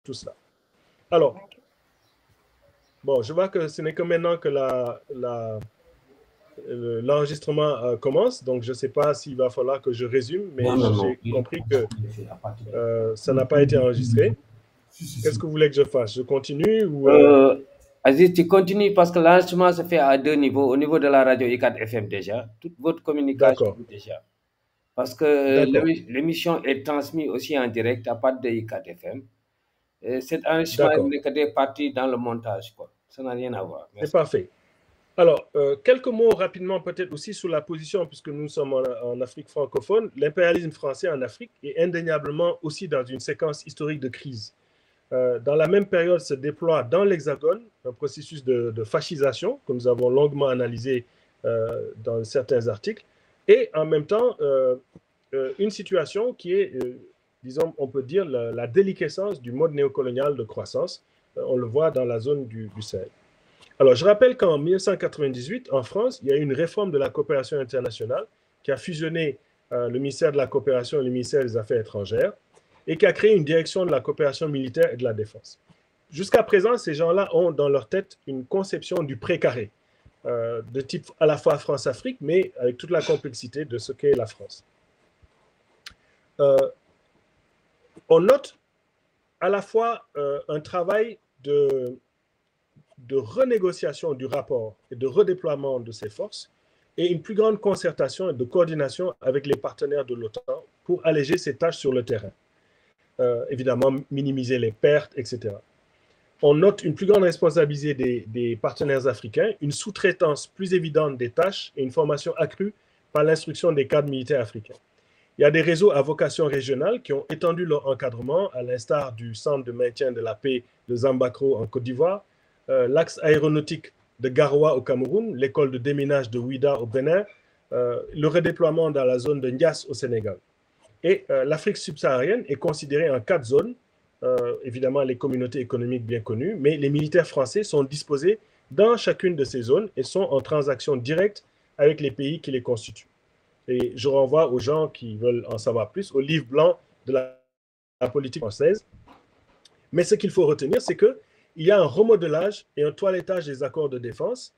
tout cela. Alors, bon, je vois que ce n'est que maintenant que l'enregistrement commence, donc je ne sais pas s'il va falloir que je résume, mais j'ai compris que ça n'a pas été enregistré. Qu'est-ce que vous voulez que je fasse? Je continue ou Aziz, tu continues parce que l'enregistrement se fait à deux niveaux. Au niveau de la radio ICAT FM déjà, toute votre communication déjà. Parce que l'émission est transmise aussi en direct à partir de ICAT FM. Cet enregistrement n'est que des parties dans le montage, quoi. Ça n'a rien à voir. C'est parfait. Alors, quelques mots rapidement peut-être aussi sur la position, puisque nous sommes en Afrique francophone. L'impérialisme français en Afrique est indéniablement aussi dans une séquence historique de crise. Dans la même période se déploie dans l'Hexagone un processus de fascisation que nous avons longuement analysé dans certains articles, et en même temps une situation qui est, disons, on peut dire, la déliquescence du mode néocolonial de croissance. On le voit dans la zone du Sahel. Alors, je rappelle qu'en 1998, en France, il y a eu une réforme de la coopération internationale qui a fusionné le ministère de la Coopération et le ministère des Affaires étrangères et qui a créé une direction de la coopération militaire et de la défense. Jusqu'à présent, ces gens-là ont dans leur tête une conception du précaré, de type à la fois France-Afrique, mais avec toute la complexité de ce qu'est la France. On note à la fois un travail de renégociation du rapport et de redéploiement de ces forces et une plus grande concertation et de coordination avec les partenaires de l'OTAN pour alléger ces tâches sur le terrain. Évidemment, minimiser les pertes, etc. On note une plus grande responsabilité des partenaires africains, une sous-traitance plus évidente des tâches et une formation accrue par l'instruction des cadres militaires africains. Il y a des réseaux à vocation régionale qui ont étendu leur encadrement, à l'instar du Centre de maintien de la paix de Zambakro en Côte d'Ivoire, l'axe aéronautique de Garoua au Cameroun, l'école de déminage de Ouida au Bénin, le redéploiement dans la zone de Niasse au Sénégal. Et l'Afrique subsaharienne est considérée en 4 zones, évidemment les communautés économiques bien connues, mais les militaires français sont disposés dans chacune de ces zones et sont en transaction directe avec les pays qui les constituent. Et je renvoie aux gens qui veulent en savoir plus au livre blanc de la politique française. Mais ce qu'il faut retenir, c'est qu'il y a un remodelage et un toilettage des accords de défense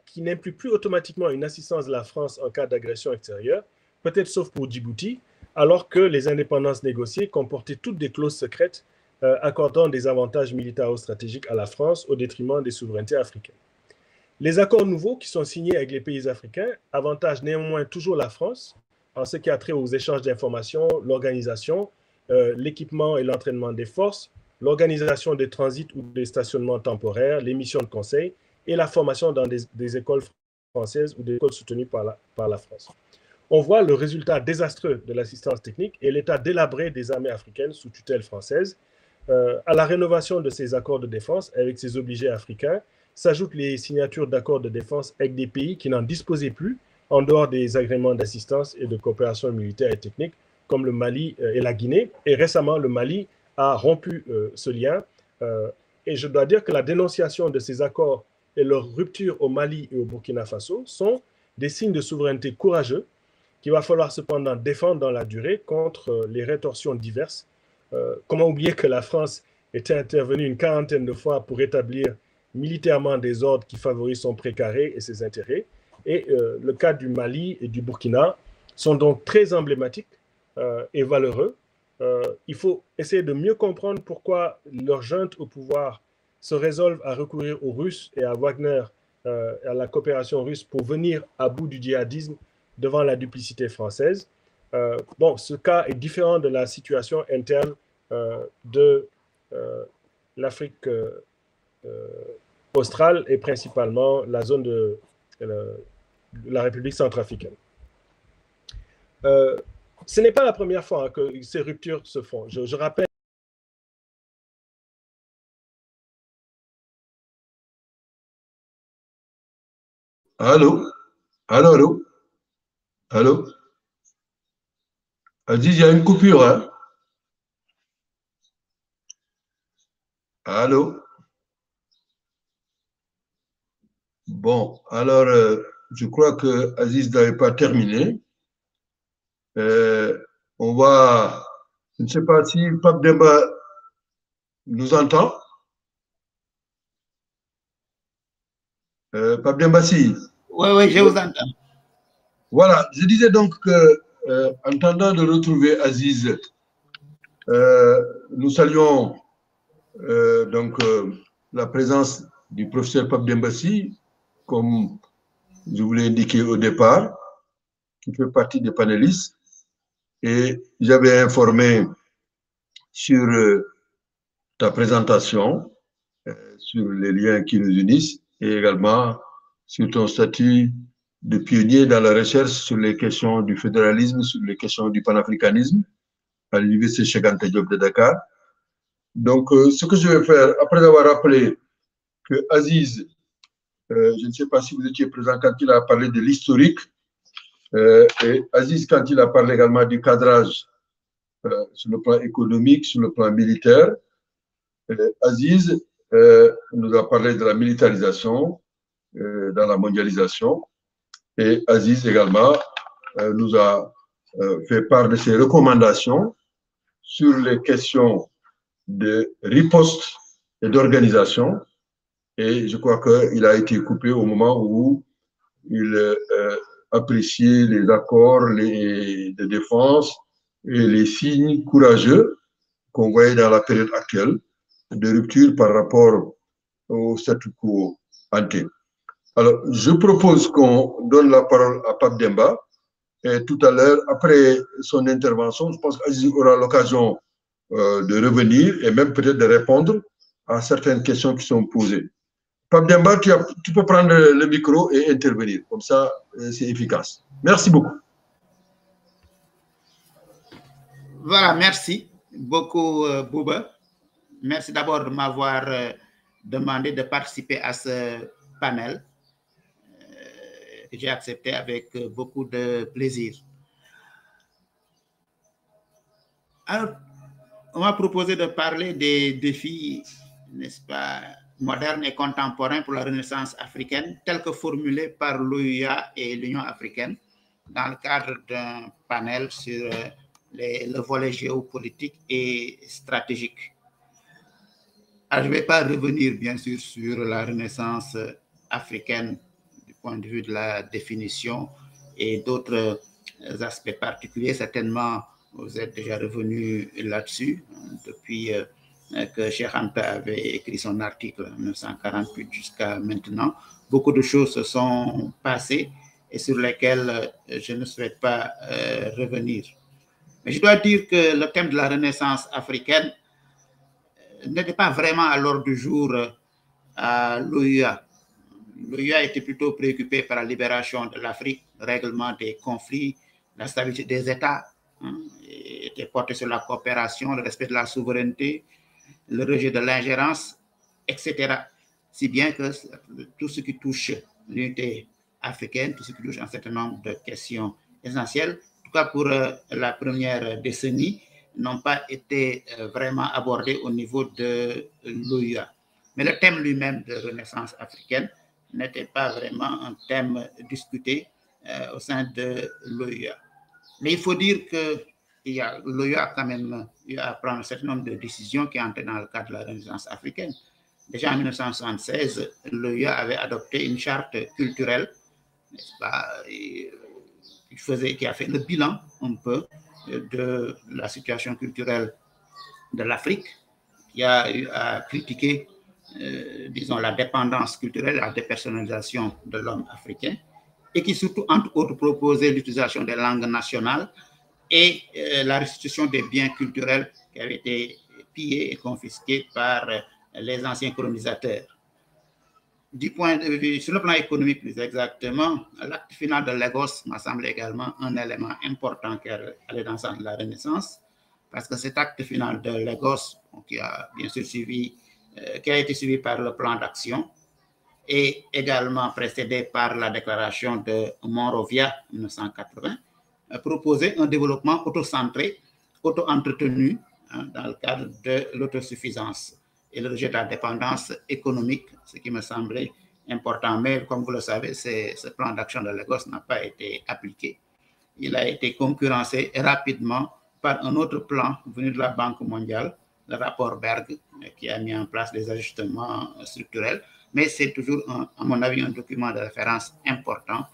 qui n'implique plus automatiquement une assistance de la France en cas d'agression extérieure, peut-être sauf pour Djibouti, alors que les indépendances négociées comportaient toutes des clauses secrètes accordant des avantages militaro-stratégiques à la France au détriment des souverainetés africaines. Les accords nouveaux qui sont signés avec les pays africains avantagent néanmoins toujours la France en ce qui a trait aux échanges d'informations, l'organisation, l'équipement et l'entraînement des forces, l'organisation des transits ou des stationnements temporaires, les missions de conseil et la formation dans des écoles françaises ou des écoles soutenues par la France. On voit le résultat désastreux de l'assistance technique et l'état délabré des armées africaines sous tutelle française. À la rénovation de ces accords de défense avec ces obligés africains s'ajoutent les signatures d'accords de défense avec des pays qui n'en disposaient plus en dehors des agréments d'assistance et de coopération militaire et technique, comme le Mali et la Guinée. Et récemment, le Mali a rompu ce lien. Et je dois dire que la dénonciation de ces accords et leur rupture au Mali et au Burkina Faso sont des signes de souveraineté courageux qu'il va falloir cependant défendre dans la durée contre les rétorsions diverses. Comment oublier que la France était intervenue une quarantaine de fois pour établir militairement des ordres qui favorisent son précaré et ses intérêts. Et le cas du Mali et du Burkina sont donc très emblématiques et valeureux. Il faut essayer de mieux comprendre pourquoi leurs juntes au pouvoir se résolvent à recourir aux Russes et à Wagner, à la coopération russe, pour venir à bout du djihadisme devant la duplicité française. Bon, ce cas est différent de la situation interne de l'Afrique australe et principalement la zone de la République centrafricaine. Ce n'est pas la première fois hein, que ces ruptures se font. Je rappelle. Allô? Allô, allô? Allô? Aziz, il y a une coupure, hein? Allô? Bon, alors, je crois que Aziz n'avait pas terminé. On va, je ne sais pas si Pape Demba nous entend? Pape Dembassi. Oui, je vous entends. Voilà, je disais donc que, en tentant de retrouver Aziz, nous saluons la présence du professeur Pape Dembassi, comme je vous l'ai indiqué au départ, qui fait partie des panélistes. Et j'avais informé sur ta présentation, sur les liens qui nous unissent, et également sur ton statut de pionnier dans la recherche sur les questions du fédéralisme, sur les questions du panafricanisme à l'Université Cheikh Anta Diop de Dakar. Donc, ce que je vais faire, après avoir rappelé que Aziz, je ne sais pas si vous étiez présent quand il a parlé de l'historique, et Aziz, quand il a parlé également du cadrage sur le plan économique, sur le plan militaire, Aziz nous a parlé de la militarisation dans la mondialisation, et Aziz également nous a fait part de ses recommandations sur les questions de riposte et d'organisation. Et je crois qu'il a été coupé au moment où il appréciait les accords de défense et les signes courageux qu'on voyait dans la période actuelle de rupture par rapport au statu quo ante. Alors, je propose qu'on donne la parole à Pape Demba. Et tout à l'heure, après son intervention, je pense qu'Aziz aura l'occasion de revenir et même peut-être de répondre à certaines questions qui sont posées. Pape Demba, tu peux prendre le micro et intervenir. Comme ça, c'est efficace. Merci beaucoup. Voilà, merci beaucoup, Bouba. Merci d'abord de m'avoir demandé de participer à ce panel. J'ai accepté avec beaucoup de plaisir. Alors, on m'a proposé de parler des défis, n'est-ce pas, modernes et contemporains pour la Renaissance africaine, tels que formulés par l'OUA et l'Union africaine, dans le cadre d'un panel sur le volet géopolitique et stratégique. Alors, je ne vais pas revenir, bien sûr, sur la Renaissance africaine du point de vue de la définition et d'autres aspects particuliers. Certainement, vous êtes déjà revenu là-dessus depuis que Cheikh Anta avait écrit son article en 1948 jusqu'à maintenant. Beaucoup de choses se sont passées et sur lesquelles je ne souhaite pas revenir. Mais je dois dire que le thème de la Renaissance africaine n'était pas vraiment à l'ordre du jour à l'OUA. L'OUA était plutôt préoccupé par la libération de l'Afrique, le règlement des conflits, la stabilité des États, était porté sur la coopération, le respect de la souveraineté, le rejet de l'ingérence, etc. Si bien que tout ce qui touche l'unité africaine, tout ce qui touche un certain nombre de questions essentielles, en tout cas pour la première décennie, n'ont pas été vraiment abordés au niveau de l'OUA. Mais le thème lui-même de Renaissance africaine n'était pas vraiment un thème discuté au sein de l'OUA. Mais il faut dire que l'OUA a quand même eu à prendre un certain nombre de décisions qui entraient dans le cadre de la Renaissance africaine. Déjà en 1976, l'OUA avait adopté une charte culturelle, n'est-ce pas, qui a fait le bilan un peu de la situation culturelle de l'Afrique, qui a eu à critiquer, disons, la dépendance culturelle, la dépersonnalisation de l'homme africain, et qui surtout, entre autres, proposait l'utilisation des langues nationales et la restitution des biens culturels qui avaient été pillés et confisqués par les anciens colonisateurs. Du point de vue, sur le plan économique plus exactement, l'acte final de Lagos m'a semblé également un élément important qui allait dans le sens de la Renaissance, parce que cet acte final de Lagos, qui a bien sûr suivi, qui a été suivi par le plan d'action, et également précédé par la déclaration de Monrovia en 1980, proposait un développement auto-centré, auto-entretenu, dans le cadre de l'autosuffisance et le rejet de la dépendance économique, ce qui me semblait important. Mais comme vous le savez, ce plan d'action de Lagos n'a pas été appliqué. Il a été concurrencé rapidement par un autre plan venu de la Banque mondiale, le rapport Berg, qui a mis en place des ajustements structurels, mais c'est toujours, à mon avis, un document de référence important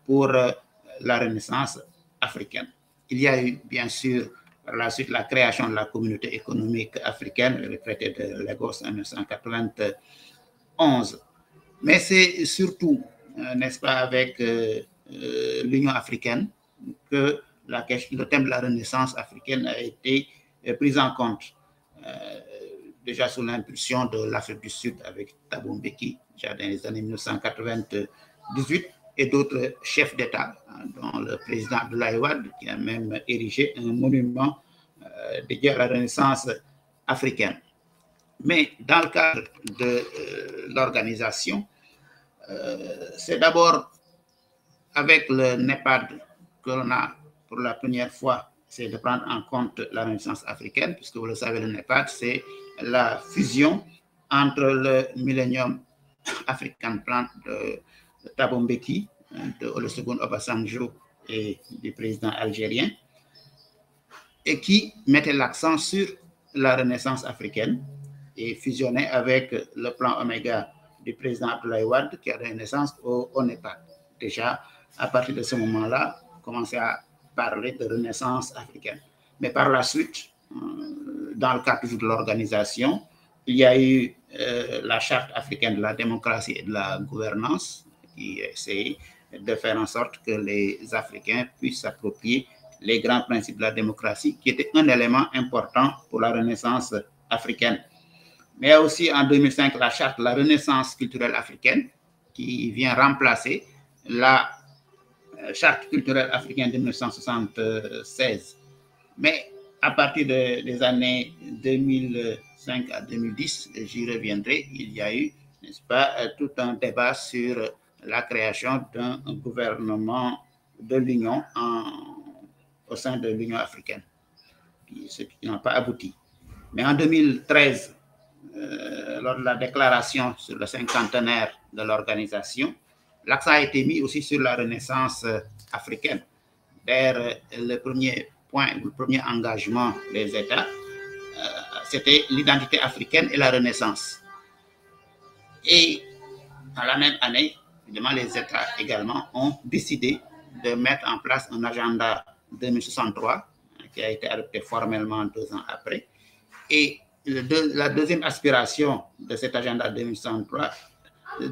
pour la Renaissance africaine. Il y a eu, bien sûr, par la suite, la création de la communauté économique africaine, le traité de Lagos en 1991. Mais c'est surtout, n'est-ce pas, avec l'Union africaine que le thème de la Renaissance africaine a été pris en compte. Déjà sous l'impulsion de l'Afrique du Sud avec Thabo Mbeki, déjà dans les années 1998, et d'autres chefs d'État, dont le président Abdoulaye Wade, qui a même érigé un monument dédié à la Renaissance africaine. Mais dans le cadre de l'organisation, c'est d'abord avec le NEPAD que l'on a pour la première fois essayé de prendre en compte la Renaissance africaine, puisque vous le savez, le NEPAD, c'est la fusion entre le Millennium African Plan de Thabo Mbeki, de Olusegun Obasanjo et du président algérien, et qui mettait l'accent sur la Renaissance africaine et fusionnait avec le plan Omega du président Abdoulaye Wade qui a donné naissance au NEPAD. Déjà, à partir de ce moment-là, on commençait à parler de Renaissance africaine. Mais par la suite, dans le cadre de l'organisation, il y a eu la Charte africaine de la démocratie et de la gouvernance qui essaie de faire en sorte que les Africains puissent s'approprier les grands principes de la démocratie, qui était un élément important pour la Renaissance africaine. Mais aussi en 2005, la Charte de la Renaissance culturelle africaine, qui vient remplacer la Charte culturelle africaine de 1976. Mais à partir des années 2005 à 2010, j'y reviendrai, il y a eu, n'est-ce pas, tout un débat sur la création d'un gouvernement de l'Union au sein de l'Union africaine, ce qui n'a pas abouti. Mais en 2013, lors de la déclaration sur le cinquantenaire de l'organisation, l'accent a été mis aussi sur la Renaissance africaine. D'ailleurs, le premier point, le premier engagement des États, c'était l'identité africaine et la Renaissance. Et dans la même année, évidemment, les États également ont décidé de mettre en place un agenda 2063 qui a été adopté formellement 2 ans après. Et la deuxième aspiration de cet agenda 2063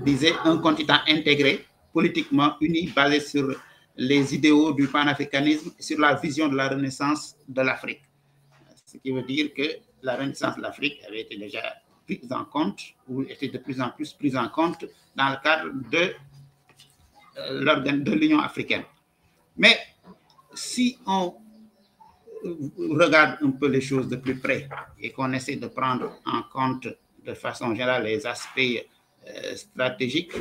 disait un continent intégré, politiquement uni, basé sur les idéaux du panafricanisme, sur la vision de la renaissance de l'Afrique. Ce qui veut dire que la renaissance de l'Afrique avait été déjà prise en compte, ou était de plus en plus prise en compte dans le cadre de l'Union africaine. Mais si on regarde un peu les choses de plus près et qu'on essaie de prendre en compte de façon générale les aspects stratégiques,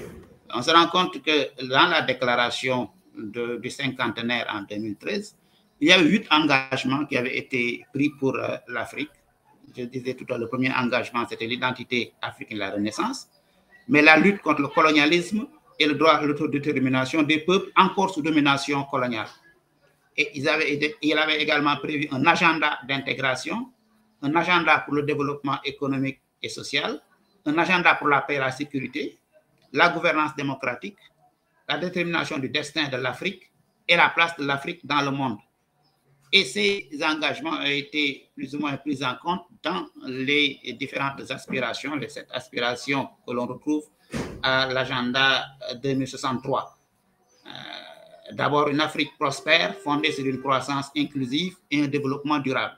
on se rend compte que dans la déclaration du cinquantenaire en 2013, il y a eu 8 engagements qui avaient été pris pour l'Afrique. Je disais tout à l'heure, le premier engagement, c'était l'identité africaine de la Renaissance, mais la lutte contre le colonialisme et le droit à l'autodétermination des peuples encore sous domination coloniale. Et il avait également prévu un agenda d'intégration, un agenda pour le développement économique et social, un agenda pour la paix et la sécurité, la gouvernance démocratique, la détermination du destin de l'Afrique et la place de l'Afrique dans le monde. Et ces engagements ont été plus ou moins pris en compte dans les différentes aspirations, les 7 aspirations que l'on retrouve à l'agenda 2063. D'abord, une Afrique prospère, fondée sur une croissance inclusive et un développement durable.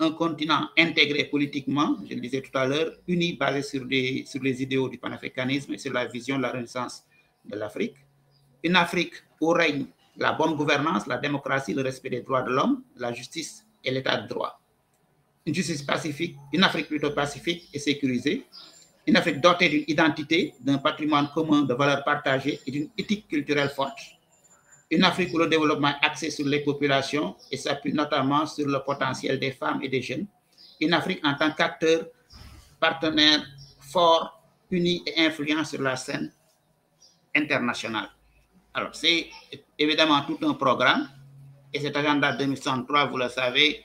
Un continent intégré politiquement, je le disais tout à l'heure, uni, basé sur les idéaux du panafricanisme et sur la vision de la renaissance de l'Afrique. Une Afrique où règne la bonne gouvernance, la démocratie, le respect des droits de l'homme, la justice et l'état de droit. Une justice pacifique, une Afrique plutôt pacifique et sécurisée. Une Afrique dotée d'une identité, d'un patrimoine commun, de valeurs partagées et d'une éthique culturelle forte. Une Afrique où le développement est axé sur les populations et s'appuie notamment sur le potentiel des femmes et des jeunes. Une Afrique en tant qu'acteur, partenaire fort, uni et influent sur la scène internationale. Alors, c'est évidemment tout un programme et cet agenda 2063, vous le savez,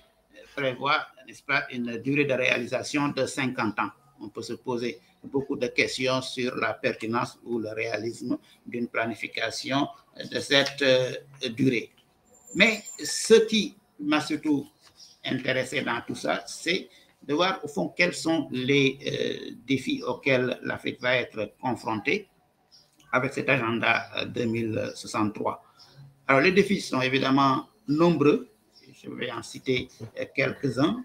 prévoit, n'est-ce pas, une durée de réalisation de 50 ans. On peut se poser beaucoup de questions sur la pertinence ou le réalisme d'une planification de cette durée. Mais ce qui m'a surtout intéressé dans tout ça, c'est de voir au fond quels sont les défis auxquels l'Afrique va être confrontée avec cet agenda 2063. Alors les défis sont évidemment nombreux, je vais en citer quelques-uns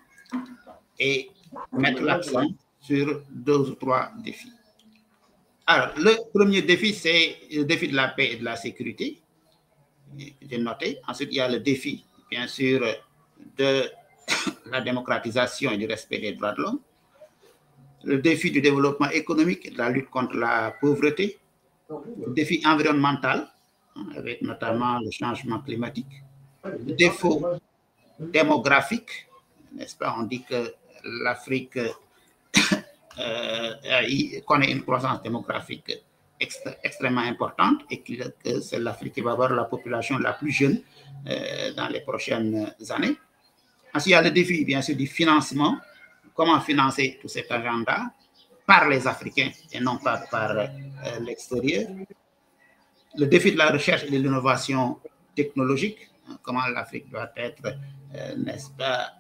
et mettre l'accent sur 2 ou 3 défis. Alors le premier défi, c'est le défi de la paix et de la sécurité, j'ai noté. Ensuite, il y a le défi, bien sûr, de la démocratisation et du respect des droits de l'homme, le défi du développement économique et de la lutte contre la pauvreté, le défi environnemental, avec notamment le changement climatique, le défi démographique, n'est-ce pas? On dit que l'Afrique connaît une croissance démographique extrêmement importante et que c'est l'Afrique qui va avoir la population la plus jeune dans les prochaines années. Ensuite, il y a le défi, bien sûr, du financement. Comment financer tout cet agenda par les Africains et non pas par l'extérieur. Le défi de la recherche et de l'innovation technologique. Comment l'Afrique doit être, n'est-ce pas,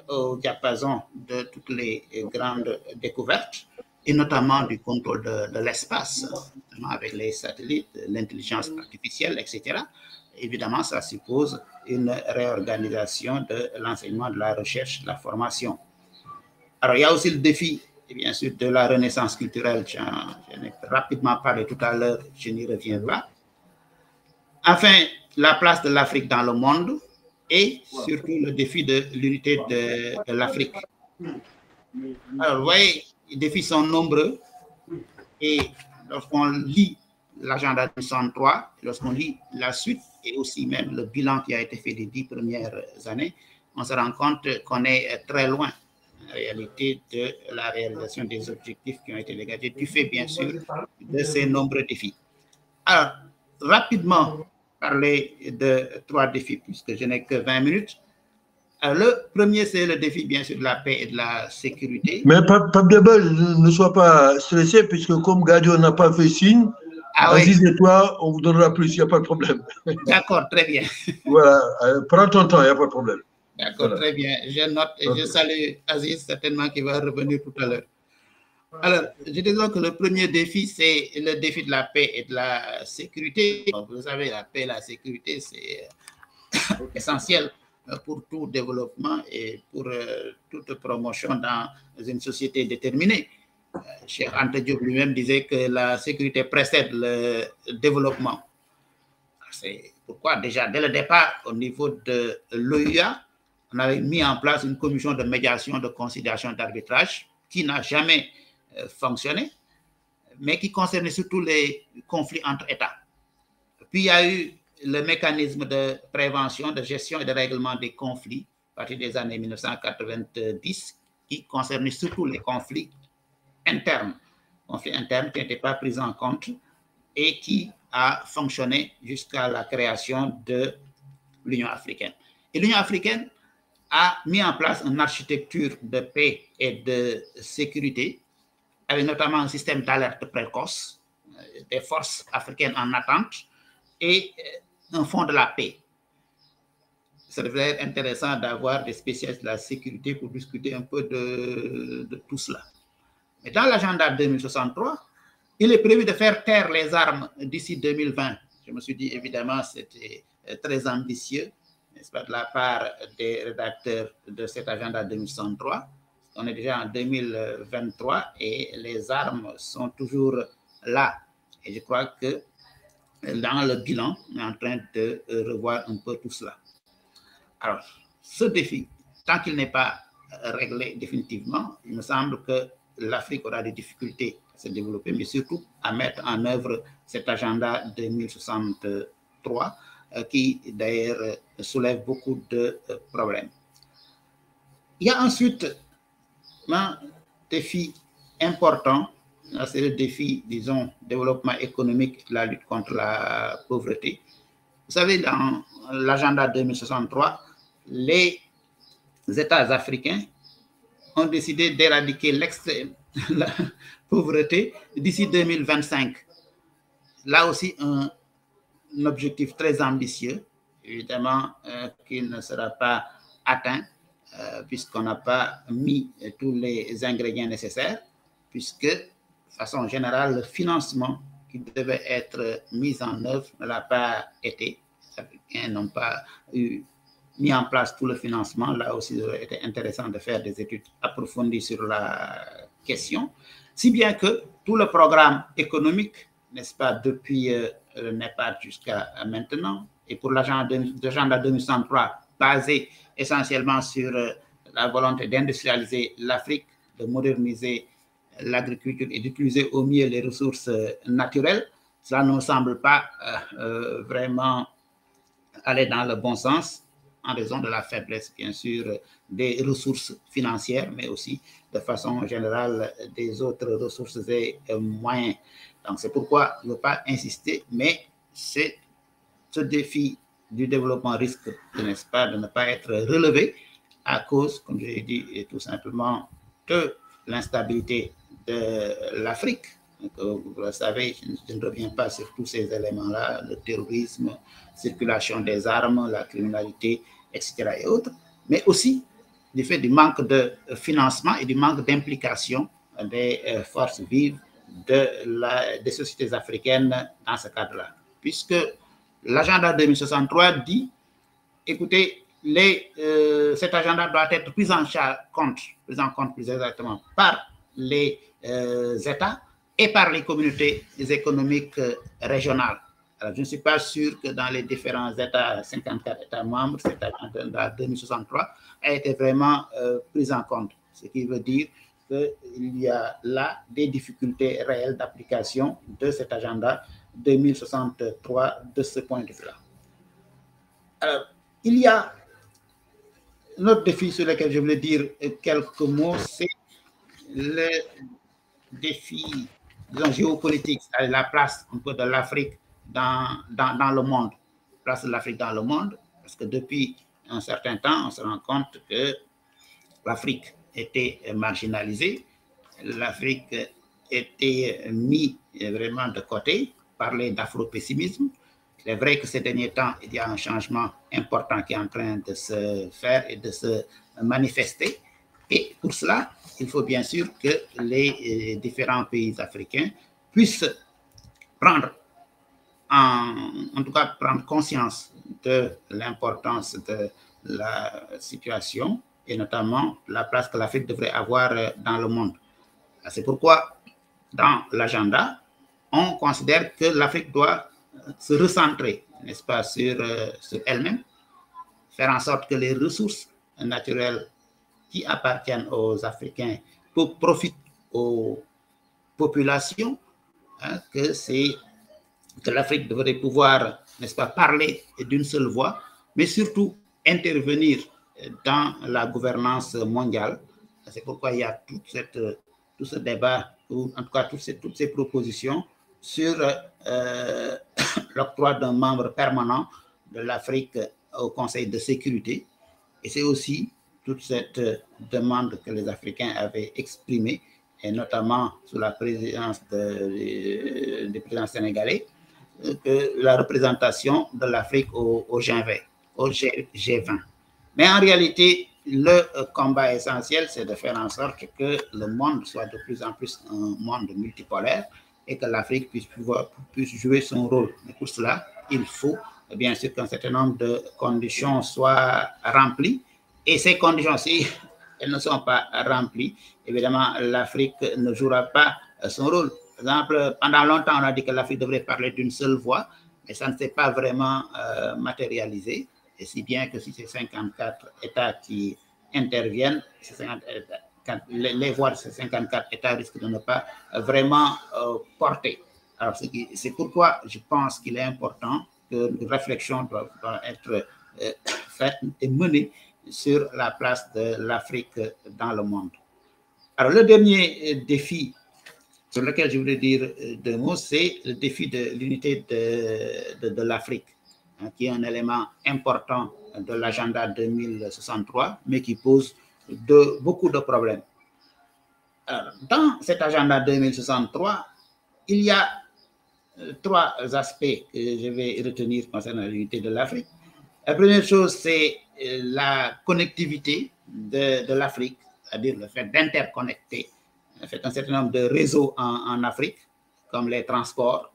au diapason de toutes les grandes découvertes, et notamment du contrôle de l'espace, avec les satellites, l'intelligence artificielle, etc. Évidemment, ça suppose une réorganisation de l'enseignement, de la recherche, de la formation. Alors, il y a aussi le défi, bien sûr, de la renaissance culturelle. J'en ai rapidement parlé tout à l'heure, je n'y reviens pas. Enfin, la place de l'Afrique dans le monde et surtout le défi de l'unité de l'Afrique. Alors, vous voyez, les défis sont nombreux et lorsqu'on lit l'agenda 203, lorsqu'on lit la suite et aussi même le bilan qui a été fait des 10 premières années, on se rend compte qu'on est très loin en réalité de la réalisation des objectifs qui ont été dégagés, du fait bien sûr de ces nombreux défis. Alors, rapidement, parler de 3 défis puisque je n'ai que 20 minutes. Alors, le premier, c'est le défi, bien sûr, de la paix et de la sécurité. Mais Pape Demba, ne sois pas stressé, puisque comme Gadio n'a pas fait signe, Aziz et toi, on vous donnera plus, il n'y a pas de problème. D'accord, très bien. Voilà, prends ton temps, il n'y a pas de problème. D'accord, voilà. Très bien. Je note et je salue Aziz, certainement, qui va revenir tout à l'heure. Alors, je disais que le premier défi, c'est le défi de la paix et de la sécurité. Vous savez, la paix et la sécurité, c'est essentiel pour tout développement et pour toute promotion dans une société déterminée. Cheikh Anta Diop lui-même disait que la sécurité précède le développement. C'est pourquoi déjà dès le départ, au niveau de l'OUA, on avait mis en place une commission de médiation, de conciliation, d'arbitrage qui n'a jamais fonctionné, mais qui concernait surtout les conflits entre États. Puis il y a eu le mécanisme de prévention, de gestion et de règlement des conflits à partir des années 1990, qui concernait surtout les conflits internes qui n'étaient pas pris en compte et qui a fonctionné jusqu'à la création de l'Union africaine. Et l'Union africaine a mis en place une architecture de paix et de sécurité, avec notamment un système d'alerte précoce, des forces africaines en attente et un fonds de la paix. Ça devrait être intéressant d'avoir des spécialistes de la sécurité pour discuter un peu de tout cela. Mais dans l'agenda 2063, il est prévu de faire taire les armes d'ici 2020. Je me suis dit, évidemment, c'était très ambitieux, n'est-ce pas, de la part des rédacteurs de cet agenda 2063. On est déjà en 2023 et les armes sont toujours là. Et je crois que dans le bilan, on est en train de revoir un peu tout cela. Alors, ce défi, tant qu'il n'est pas réglé définitivement, il me semble que l'Afrique aura des difficultés à se développer, mais surtout à mettre en œuvre cet agenda 2063 qui, d'ailleurs, soulève beaucoup de problèmes. Il y a ensuite un défi important, c'est le défi, disons, développement économique, la lutte contre la pauvreté. Vous savez, dans l'agenda 2063, les États africains ont décidé d'éradiquer la pauvreté d'ici 2025. Là aussi, un objectif très ambitieux, évidemment, qui ne sera pas atteint puisqu'on n'a pas mis tous les ingrédients nécessaires, puisque, de façon générale, le financement qui devait être mis en œuvre ne l'a pas été. Les Africains n'ont pas mis en place tout le financement. Là aussi, il aurait été intéressant de faire des études approfondies sur la question, si bien que tout le programme économique, n'est-ce pas, depuis le NEPAD jusqu'à maintenant, et pour l'agenda 2063, basé essentiellement sur la volonté d'industrialiser l'Afrique, de moderniser l'agriculture et d'utiliser au mieux les ressources naturelles, cela ne me semble pas vraiment aller dans le bon sens, en raison de la faiblesse, bien sûr, des ressources financières, mais aussi, de façon générale, des autres ressources et moyens. Donc, c'est pourquoi je ne veux pas insister, mais ce défi du développement risque, n'est-ce pas, de ne pas être relevé à cause, comme je l'ai dit, tout simplement, de l'instabilité de l'Afrique. Vous le savez, je ne reviens pas sur tous ces éléments-là, le terrorisme, circulation des armes, la criminalité, etc. et autres, mais aussi du fait du manque de financement et du manque d'implication des forces vives des sociétés africaines dans ce cadre-là. Puisque l'agenda 2063 dit, écoutez, cet agenda doit être pris en compte plus exactement par les États et par les communautés économiques régionales. Alors, je ne suis pas sûr que dans les différents États, 54 États membres, cet agenda 2063 a été vraiment pris en compte. Ce qui veut dire qu'il y a là des difficultés réelles d'application de cet agenda 2063 de ce point de vue-là. Alors, il y a un autre défi sur lequel je voulais dire quelques mots, c'est le défi, disons, géopolitique, c'est-à-dire la place un peu de l'Afrique dans le monde. La place de l'Afrique dans le monde, parce que depuis un certain temps, on se rend compte que l'Afrique était marginalisée, l'Afrique était mise vraiment de côté, parler d'afro-pessimisme. Il est vrai que ces derniers temps, il y a un changement important qui est en train de se faire et de se manifester. Et pour cela, il faut bien sûr que les différents pays africains puissent prendre, en tout cas prendre conscience de l'importance de la situation et notamment la place que l'Afrique devrait avoir dans le monde. C'est pourquoi, dans l'agenda, on considère que l'Afrique doit se recentrer, n'est-ce pas, sur elle-même, faire en sorte que les ressources naturelles qui appartiennent aux Africains profitent aux populations, hein, que l'Afrique devrait pouvoir, n'est-ce pas, parler d'une seule voix, mais surtout intervenir dans la gouvernance mondiale. C'est pourquoi il y a tout ce débat, ou en tout cas toutes ces propositions sur l'octroi d'un membre permanent de l'Afrique au Conseil de sécurité. Et c'est aussi toute cette demande que les Africains avaient exprimée, et notamment sous la présidence du président sénégalais, que la représentation de l'Afrique au G20. Mais en réalité, le combat essentiel, c'est de faire en sorte que le monde soit de plus en plus un monde multipolaire et que l'Afrique puisse jouer son rôle. Mais pour cela, il faut bien sûr qu'un certain nombre de conditions soient remplies. Et ces conditions, si elles ne sont pas remplies, évidemment, l'Afrique ne jouera pas son rôle. Par exemple, pendant longtemps, on a dit que l'Afrique devrait parler d'une seule voix, mais ça ne s'est pas vraiment matérialisé. Et si bien que si ces 54 États qui interviennent, les voix de ces 54 États risquent de ne pas vraiment porter. Alors, c'est pourquoi je pense qu'il est important que une réflexion doit être faite et menée sur la place de l'Afrique dans le monde. Alors, le dernier défi sur lequel je voulais dire deux mots, c'est le défi de l'unité de l'Afrique, hein, qui est un élément important de l'agenda 2063, mais qui pose beaucoup de problèmes. Alors, dans cet agenda 2063, il y a 3 aspects que je vais retenir concernant l'unité de l'Afrique. La première chose, c'est la connectivité de l'Afrique, c'est-à-dire le fait d'interconnecter un certain nombre de réseaux en Afrique, comme les transports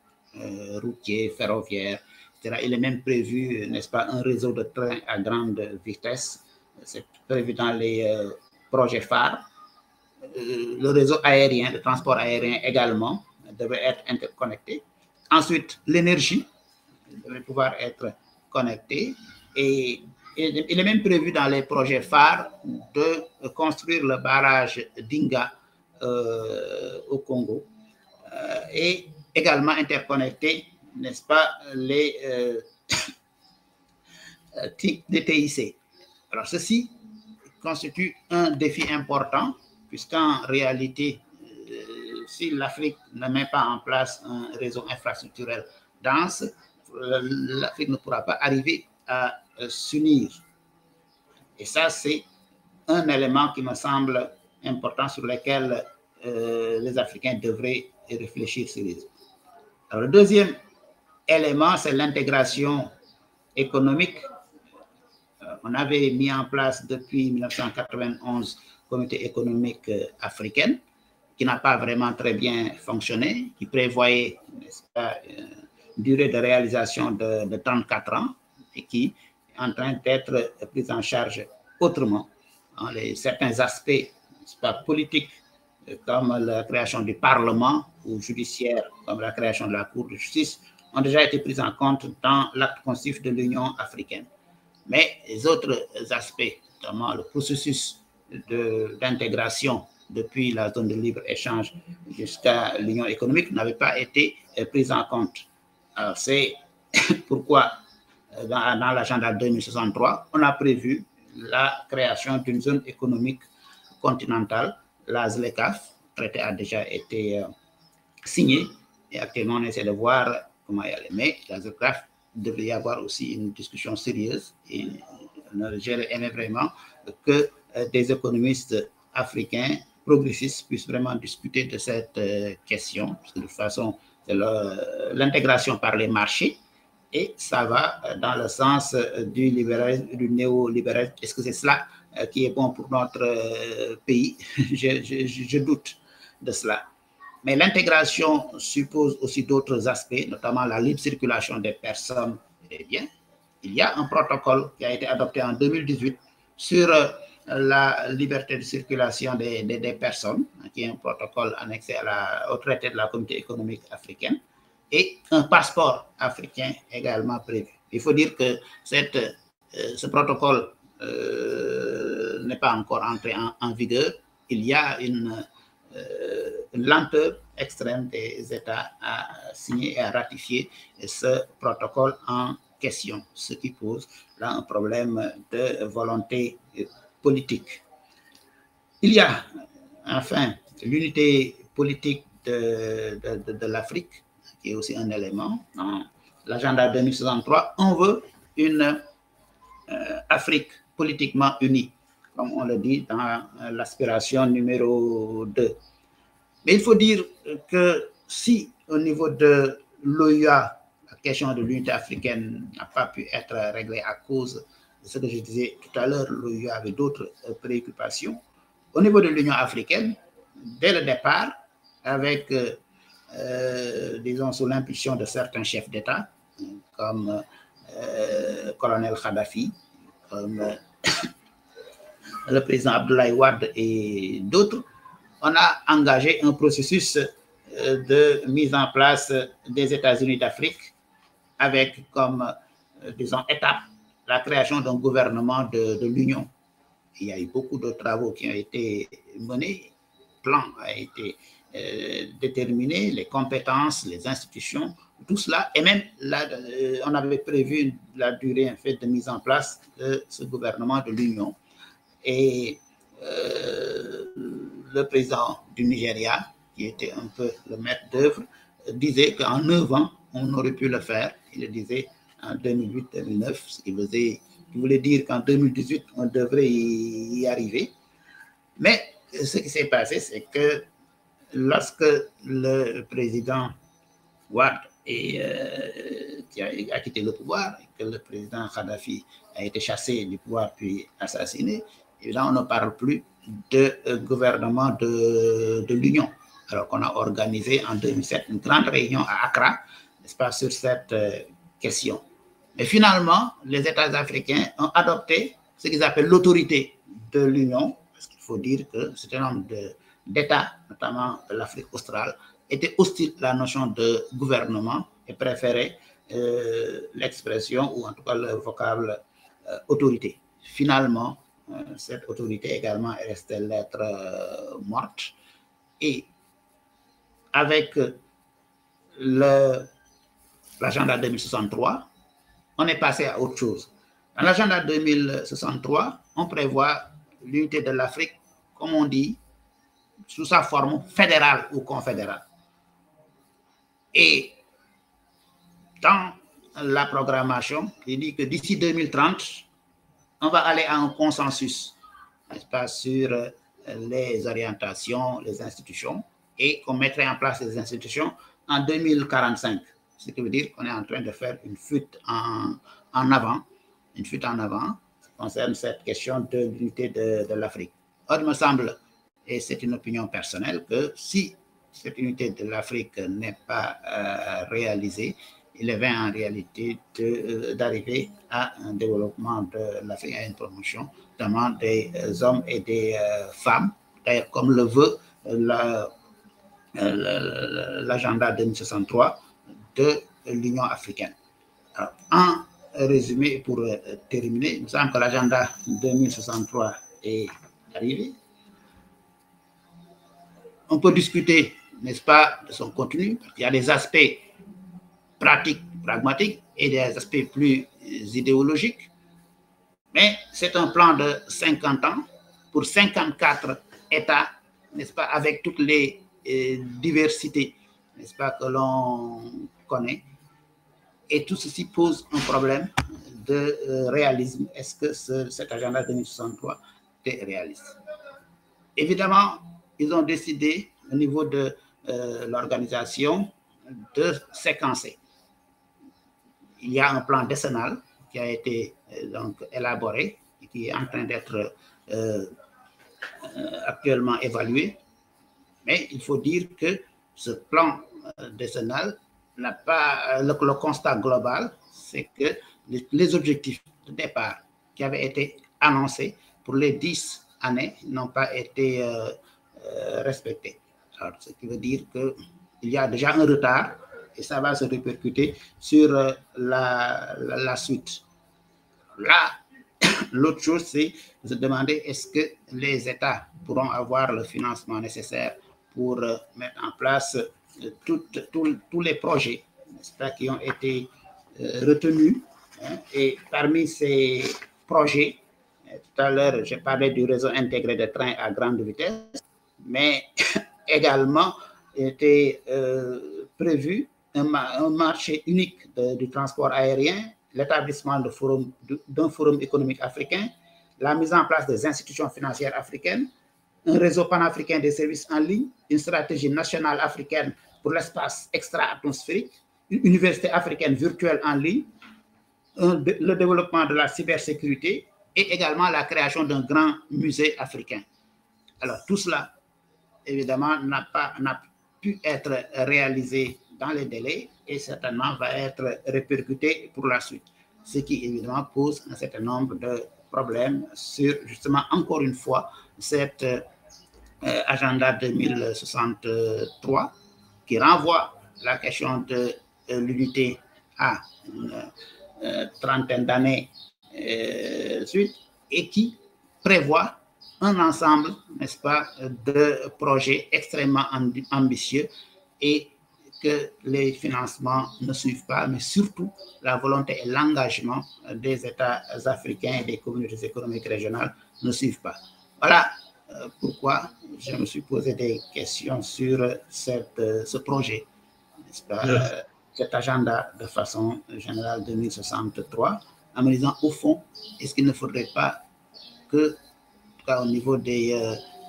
routiers, ferroviaires, etc. Il est même prévu, n'est-ce pas, un réseau de trains à grande vitesse. C'est prévu dans les projets phares. Le réseau aérien, le transport aérien également, devrait être interconnecté. Ensuite, l'énergie devrait pouvoir être connectée. Et il est même prévu dans les projets phares de construire le barrage d'Inga au Congo et également interconnecter, n'est-ce pas, les TIC. Alors, ceci constitue un défi important, puisqu'en réalité, si l'Afrique ne met pas en place un réseau infrastructurel dense, l'Afrique ne pourra pas arriver à s'unir. Et ça, c'est un élément qui me semble important sur lequel les Africains devraient réfléchir sérieusement. Alors, le deuxième élément, c'est l'intégration économique. On avait mis en place depuis 1991 le Comité économique africain, qui n'a pas vraiment très bien fonctionné, qui prévoyait, n'est-ce pas, une durée de réalisation de 34 ans et qui est en train d'être pris en charge autrement. Certains aspects, n'est-ce pas, politiques, comme la création du Parlement, ou judiciaire, comme la création de la Cour de justice, ont déjà été pris en compte dans l'acte constitutif de l'Union africaine. Mais les autres aspects, notamment le processus d'intégration depuis la zone de libre-échange jusqu'à l'Union économique, n'avaient pas été pris en compte. Alors, c'est pourquoi, dans l'agenda 2063, on a prévu la création d'une zone économique continentale, la ZLECAf. Le traité a déjà été signé et actuellement, on essaie de voir comment y aller. Mais la ZLECAf, il devrait y avoir aussi une discussion sérieuse et j'aurais aimé vraiment que des économistes africains progressistes puissent vraiment discuter de cette question, parce que de toute façon, c'est l'intégration par les marchés et ça va dans le sens du libéralisme, du néolibéralisme. Est-ce que c'est cela qui est bon pour notre pays? Je doute de cela. Mais l'intégration suppose aussi d'autres aspects, notamment la libre circulation des personnes et des biens. Il y a un protocole qui a été adopté en 2018 sur la liberté de circulation des personnes, qui est un protocole annexé au traité de la Communauté économique africaine, et un passeport africain également prévu. Il faut dire que ce protocole n'est pas encore entré en vigueur. Il y a une lenteur extrême des États à signer et à ratifier ce protocole en question, ce qui pose là un problème de volonté politique. Il y a enfin l'unité politique de l'Afrique, qui est aussi un élément. Dans l'agenda 2063, on veut une Afrique politiquement unie, comme on le dit dans l'aspiration numéro 2. Mais il faut dire que si au niveau de l'OUA, la question de l'unité africaine n'a pas pu être réglée à cause de ce que je disais tout à l'heure, l'OUA avait d'autres préoccupations. Au niveau de l'Union africaine, dès le départ, avec, disons, sous l'impulsion de certains chefs d'État, comme colonel Kadhafi, comme le président Abdoulaye Wade et d'autres, on a engagé un processus de mise en place des États-Unis d'Afrique avec comme, disons, étape la création d'un gouvernement de l'Union. Il y a eu beaucoup de travaux qui ont été menés, le plan a été déterminé, les compétences, les institutions, tout cela, et même là, on avait prévu la durée en fait de mise en place de ce gouvernement de l'Union. Et le président du Nigeria, qui était un peu le maître d'œuvre, disait qu'en 9 ans, on aurait pu le faire. Il le disait en 2008-2009, ce qui faisait qui voulait dire qu'en 2018, on devrait y arriver. Mais ce qui s'est passé, c'est que lorsque le président Ouad qui a quitté le pouvoir, et que le président Kadhafi a été chassé du pouvoir puis assassiné, évidemment, on ne parle plus de gouvernement de l'Union. Alors qu'on a organisé en 2007 une grande réunion à Accra, n'est-ce pas, sur cette question. Mais finalement, les États africains ont adopté ce qu'ils appellent l'autorité de l'Union, parce qu'il faut dire que un certain nombre d'États, notamment de l'Afrique australe, étaient hostiles à la notion de gouvernement et préféraient l'expression, ou en tout cas le vocable autorité. Finalement, cette autorité également est restée lettre morte. Et avec l'agenda 2063, on est passé à autre chose. Dans l'agenda 2063, on prévoit l'unité de l'Afrique, comme on dit, sous sa forme fédérale ou confédérale. Et dans la programmation, il dit que d'ici 2030, on va aller à un consensus, n'est-ce pas, sur les orientations, les institutions, et qu'on mettrait en place les institutions en 2045. Ce qui veut dire qu'on est en train de faire une fuite en avant, qui concerne cette question de l'unité de l'Afrique. Or, il me semble, et c'est une opinion personnelle, que si cette unité de l'Afrique n'est pas réalisée, il est vain en réalité d'arriver à un développement de l'Afrique, à une promotion, notamment des hommes et des femmes, d'ailleurs comme le veut l'agenda 2063 de l'Union africaine. Alors, en résumé, pour terminer, il me semble que l'agenda 2063 est arrivé. On peut discuter, n'est-ce pas, de son contenu. Il y a des aspects pratiques, pragmatiques et des aspects plus idéologiques. Mais c'est un plan de 50 ans pour 54 États, n'est-ce pas, avec toutes les diversités, n'est-ce pas, que l'on connaît. Et tout ceci pose un problème de réalisme. Est-ce que cet agenda 2063 est réaliste? Évidemment, ils ont décidé au niveau de l'organisation de séquencer. Il y a un plan décennal qui a été donc élaboré et qui est en train d'être actuellement évalué. Mais il faut dire que ce plan décennal n'a pas le constat global, c'est que les objectifs de départ qui avaient été annoncés pour les 10 années n'ont pas été respectés. Alors, ce qui veut dire qu'il y a déjà un retard et ça va se répercuter sur la suite. Là, l'autre chose, c'est de se demander est-ce que les États pourront avoir le financement nécessaire pour mettre en place tous les projets, n'est-ce pas, qui ont été retenus. Hein, et parmi ces projets, tout à l'heure, j'ai parlé du réseau intégré de trains à grande vitesse, mais également était prévu un marché unique du transport aérien, l'établissement d'un forum économique africain, la mise en place des institutions financières africaines, un réseau panafricain des services en ligne, une stratégie nationale africaine pour l'espace extra-atmosphérique, une université africaine virtuelle en ligne, le développement de la cybersécurité et également la création d'un grand musée africain. Alors tout cela, évidemment, n'a pu être réalisé dans les délais et certainement va être répercuté pour la suite. Ce qui, évidemment, pose un certain nombre de problèmes sur, justement, encore une fois, cet agenda 2063 qui renvoie la question de l'unité à une trentaine d'années suite et qui prévoit un ensemble, n'est-ce pas, de projets extrêmement ambitieux et que les financements ne suivent pas, mais surtout la volonté et l'engagement des États africains et des communautés économiques régionales ne suivent pas. Voilà pourquoi je me suis posé des questions sur ce projet, n'est-ce pas, cet agenda de façon générale 2063, en me disant, au fond, est-ce qu'il ne faudrait pas que, au niveau des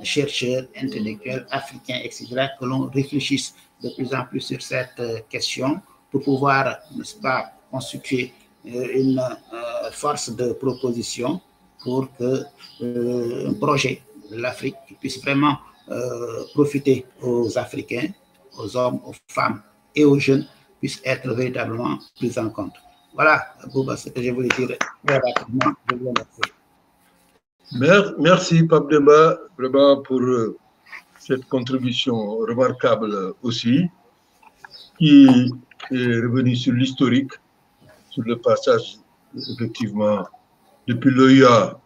chercheurs intellectuels africains, etc., que l'on réfléchisse de plus en plus sur cette question pour pouvoir, n'est-ce pas, constituer une force de proposition pour que un projet de l'Afrique puisse vraiment profiter aux Africains, aux hommes, aux femmes et aux jeunes, puisse être véritablement pris en compte. Voilà, Bouba, ce que je voulais dire très rapidement. Je vous remercie. Merci, Pape Demba, vraiment pour cette contribution remarquable aussi, qui est revenue sur l'historique, sur le passage, effectivement, depuis l'OIA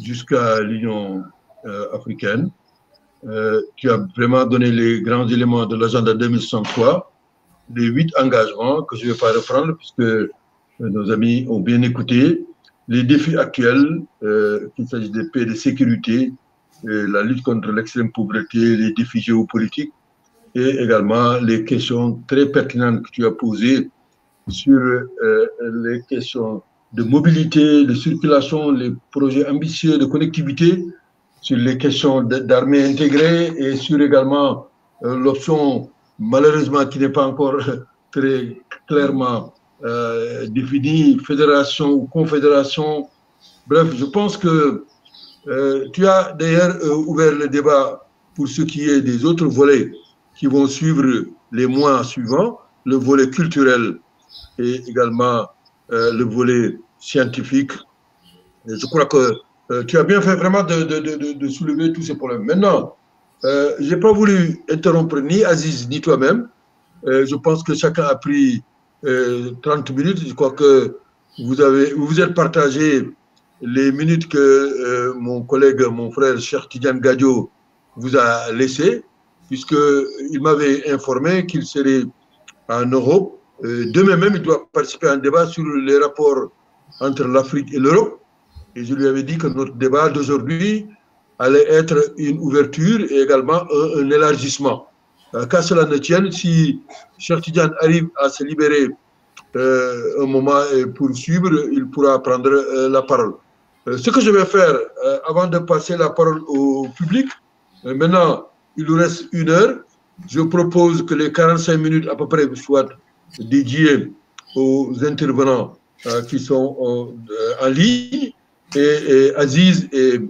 jusqu'à l'Union africaine. Tu as vraiment donné les grands éléments de l'agenda 2063, les 8 engagements que je ne vais pas reprendre puisque nos amis ont bien écouté, les défis actuels, qu'il s'agisse de paix et de sécurité, la lutte contre l'extrême pauvreté, les défis géopolitiques et également les questions très pertinentes que tu as posées sur les questions de mobilité, de circulation, les projets ambitieux de connectivité, sur les questions d'armée intégrée et sur également l'option, malheureusement, qui n'est pas encore très clairement définie, fédération ou confédération. Bref, je pense que tu as d'ailleurs ouvert le débat pour ce qui est des autres volets qui vont suivre les mois suivants, le volet culturel et également le volet scientifique. Et je crois que tu as bien fait vraiment de soulever tous ces problèmes. Maintenant, je n'ai pas voulu interrompre ni Aziz ni toi-même. Je pense que chacun a pris 30 minutes. Je crois que vous êtes partagé les minutes que mon collègue, mon frère Cheikh Tidiane Gadio vous a laissées, puisqu'il m'avait informé qu'il serait en Europe. Demain même, il doit participer à un débat sur les rapports entre l'Afrique et l'Europe. Et je lui avais dit que notre débat d'aujourd'hui allait être une ouverture et également un élargissement. Qu'à cela ne tienne, si Cheikh Tidiane arrive à se libérer un moment pour suivre, il pourra prendre la parole. Ce que je vais faire, avant de passer la parole au public, maintenant, il nous reste 1 heure. Je propose que les 45 minutes à peu près soient dédiées aux intervenants qui sont en ligne. Et Aziz et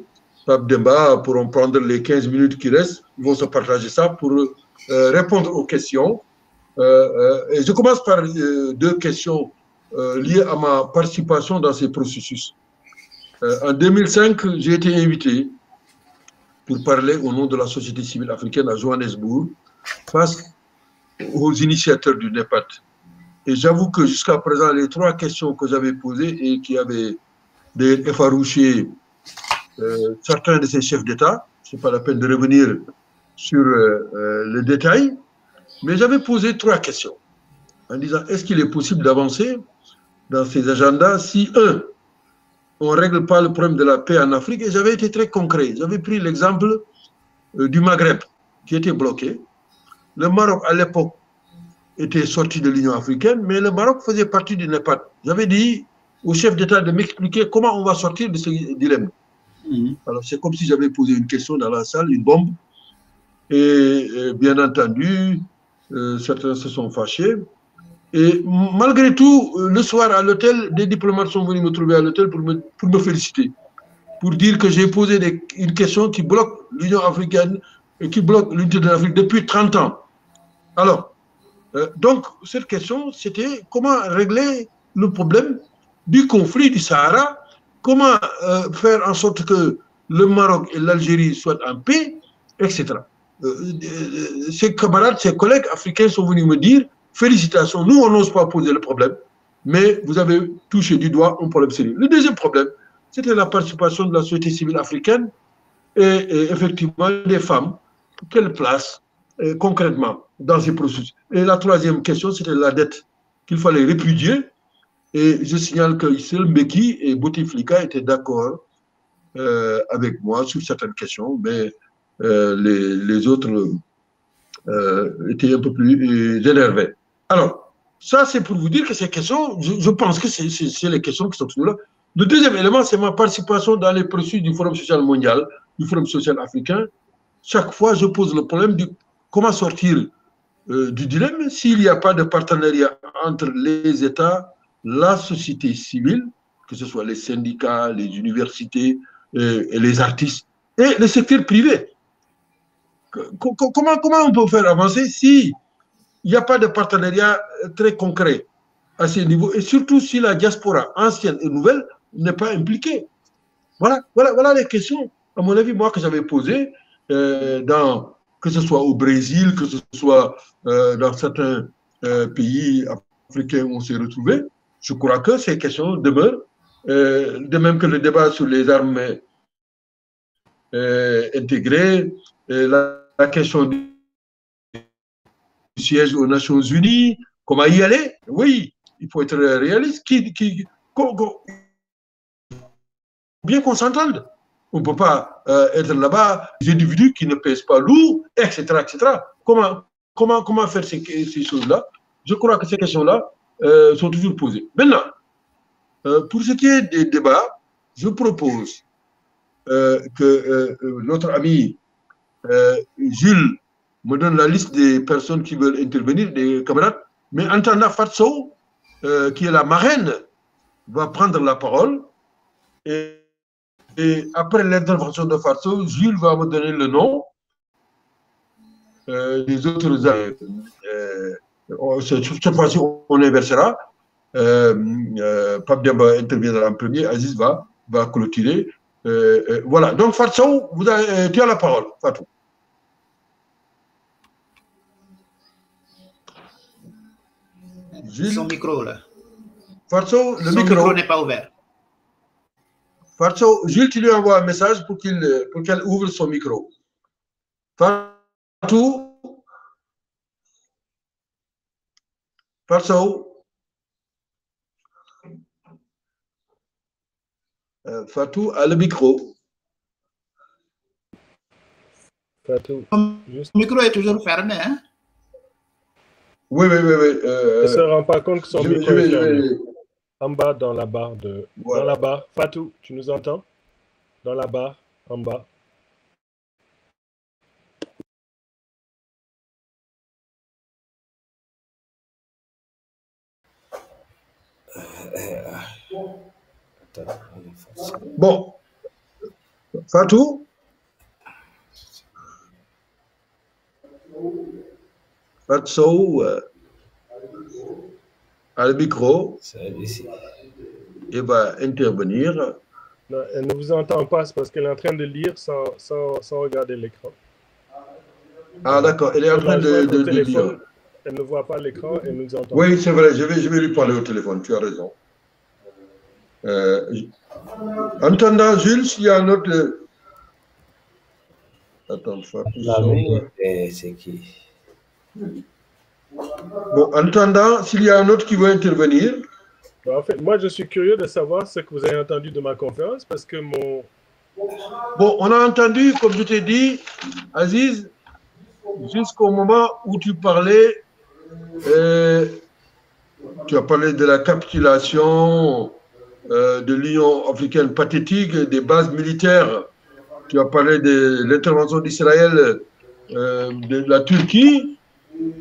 Pape Demba pourront prendre les 15 minutes qui restent. Ils vont se partager ça pour répondre aux questions. Et je commence par 2 questions liées à ma participation dans ces processus. En 2005, j'ai été invité pour parler au nom de la société civile africaine à Johannesburg face aux initiateurs du NEPAD. Et j'avoue que jusqu'à présent, les 3 questions que j'avais posées et qui avaient effarouché certains de ces chefs d'État, ce n'est pas la peine de revenir sur le détail, mais j'avais posé 3 questions en disant, est-ce qu'il est possible d'avancer dans ces agendas si, on ne règle pas le problème de la paix en Afrique? Et j'avais été très concret. J'avais pris l'exemple du Maghreb qui était bloqué. Le Maroc, à l'époque, était sorti de l'Union africaine, mais le Maroc faisait partie du NEPAD. J'avais dit au chef d'État de m'expliquer comment on va sortir de ce dilemme. Alors, c'est comme si j'avais posé une question dans la salle, une bombe. Et bien entendu, certains se sont fâchés. Et malgré tout, le soir à l'hôtel, des diplomates sont venus me trouver à l'hôtel pour me féliciter, pour dire que j'ai posé une question qui bloque l'Union africaine et qui bloque l'unité de l'Afrique depuis 30 ans. Alors, donc, cette question, c'était comment régler le problème du conflit du Sahara, comment faire en sorte que le Maroc et l'Algérie soient en paix, etc. Ces camarades, ces collègues africains sont venus me dire, félicitations, nous, on n'ose pas poser le problème, mais vous avez touché du doigt un problème sérieux. Le deuxième problème, c'était la participation de la société civile africaine et effectivement des femmes. Quelle place concrètement dans ces processus? Et la troisième question, c'était la dette qu'il fallait répudier. Et je signale que Issel Mbeki et Bouteflika étaient d'accord avec moi sur certaines questions, mais les autres étaient un peu plus énervés. Alors, ça, c'est pour vous dire que ces questions, je pense que c'est les questions qui sont toujours là. Le deuxième élément, c'est ma participation dans les processus du Forum social mondial, du Forum social africain. Chaque fois, je pose le problème de comment sortir du dilemme s'il n'y a pas de partenariat entre les États, la société civile, que ce soit les syndicats, les universités et les artistes, et le secteur privé. Comment on peut faire avancer si il n'y a pas de partenariat très concret à ce niveau, et surtout si la diaspora ancienne et nouvelle n'est pas impliquée. Voilà les questions, à mon avis, moi, que j'avais posées, que ce soit au Brésil, que ce soit dans certains pays africains où on s'est retrouvés. Je crois que ces questions demeurent, de même que le débat sur les armes intégrées, la question du siège aux Nations Unies, comment y aller? Oui, il faut être réaliste. Bien qu'on s'entende. On ne peut pas être là-bas, des individus qui ne pèsent pas lourd, etc. etc. Comment faire ces choses-là? Je crois que ces questions-là sont toujours posées. Maintenant, pour ce qui est des débats, je propose que notre ami Jules me donne la liste des personnes qui veulent intervenir, des camarades, mais Antanda Fatso, qui est la marraine, va prendre la parole, et après l'intervention de Fatso, Jules va me donner le nom des autres. Cette fois-ci, on inversera. Pape Demba interviendra en premier, Aziz va clôturer. Voilà, donc Fatso, tu as la parole, Fatou. Son micro, là. Fatso, le micro n'est pas ouvert. Fatso, Jules, tu lui envoies un message pour qu'elle ouvre son micro. Fatou. Fatou a le micro. Fatou. Le micro est toujours fermé, hein? Oui. Elle ne se rend pas compte que son micro est fermé. En bas, dans la barre de... Voilà. Dans la barre. Fatou, tu nous entends? Dans la barre, en bas. Bon. Fatou? Fatou a le micro. Et va intervenir. Non, elle ne vous entend pas, c'est parce qu'elle est en train de lire sans regarder l'écran. Ah, d'accord, elle est en train de lire. Elle ne voit pas l'écran, elle nous entend. Oui, c'est vrai, je vais lui parler au téléphone, tu as raison. Entendant Jules, il y a un autre... Attends, c'est qui? Bon, en attendant, s'il y a un autre qui veut intervenir. En fait, moi, je suis curieux de savoir ce que vous avez entendu de ma conférence parce que mon... Bon, on a entendu, comme je t'ai dit, Aziz, jusqu'au moment où tu parlais, tu as parlé de la capitulation de l'Union africaine pathétique, des bases militaires. Tu as parlé de l'intervention d'Israël, de la Turquie.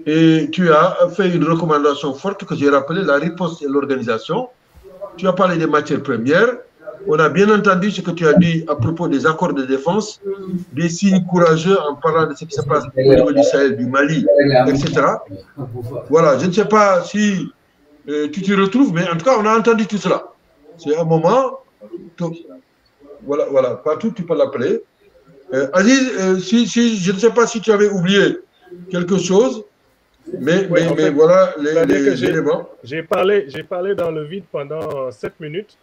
Et tu as fait une recommandation forte que j'ai rappelée, la riposte et l'organisation. Tu as parlé des matières premières. On a bien entendu ce que tu as dit à propos des accords de défense, des signes courageux en parlant de ce qui se passe au niveau du Sahel, du Mali, etc. Voilà, je ne sais pas si tu te retrouves, mais en tout cas, on a entendu tout cela. C'est un moment... Voilà, partout tu peux l'appeler. Aziz, je ne sais pas si tu avais oublié quelque chose. Mais voilà les éléments. J'ai parlé dans le vide pendant 7 minutes.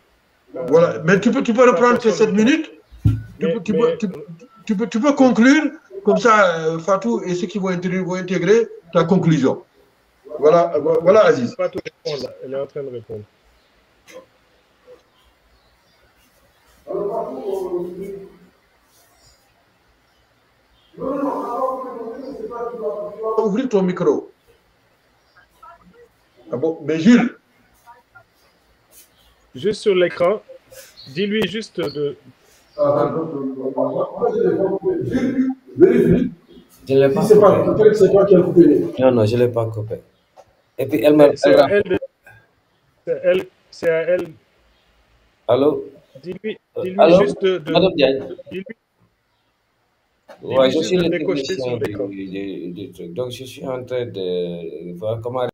Voilà, mais tu peux reprendre ces 7 minutes. Tu peux conclure, comme ça, Fatou et ceux qui vont intégrer ta conclusion. Voilà Aziz. Fatou répond là, elle est en train de répondre. Ouvrir ton micro. Ah bon, mais Gilles. Juste sur l'écran, dis-lui juste de... Vérifie. Je ne l'ai pas coupé. C'est toi qui as coupé. Non, non, je ne l'ai pas coupé. Et puis elle m'a... C'est à elle, c'est à elle. Allô? Dis-lui Allô? juste de Madame Diagne. Dis-lui je juste suis de le décocher technicien sur l'écran. du truc. Donc, je suis en train de voir comment...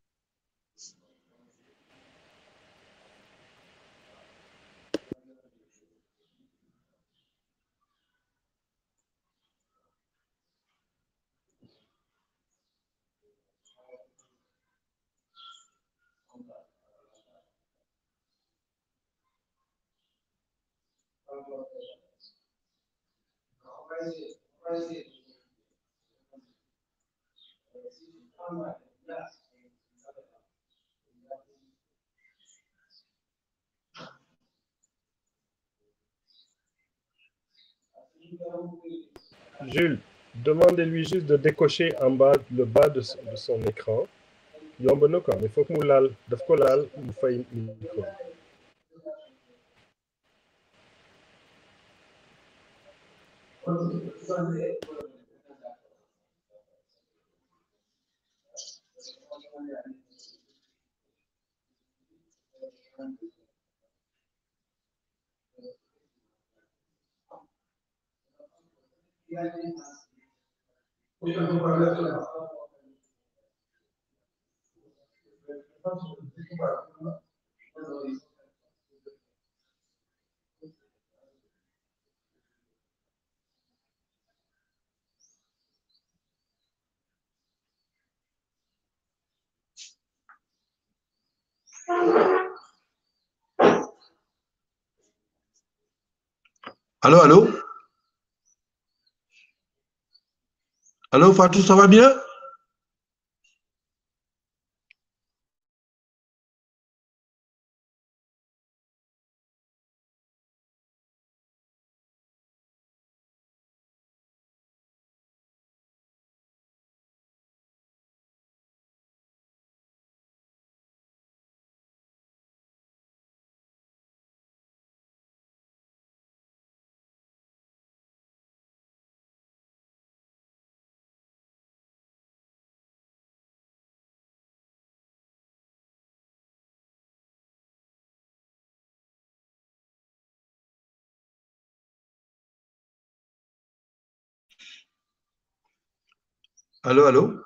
Jules, demandez-lui juste de décocher en bas, le bas de son écran. Yomb na quoi, mais faut que mu laal daf ko laal mu fay micro. Allô, allô? Allô, Fatou, ça va bien? Allô, allô?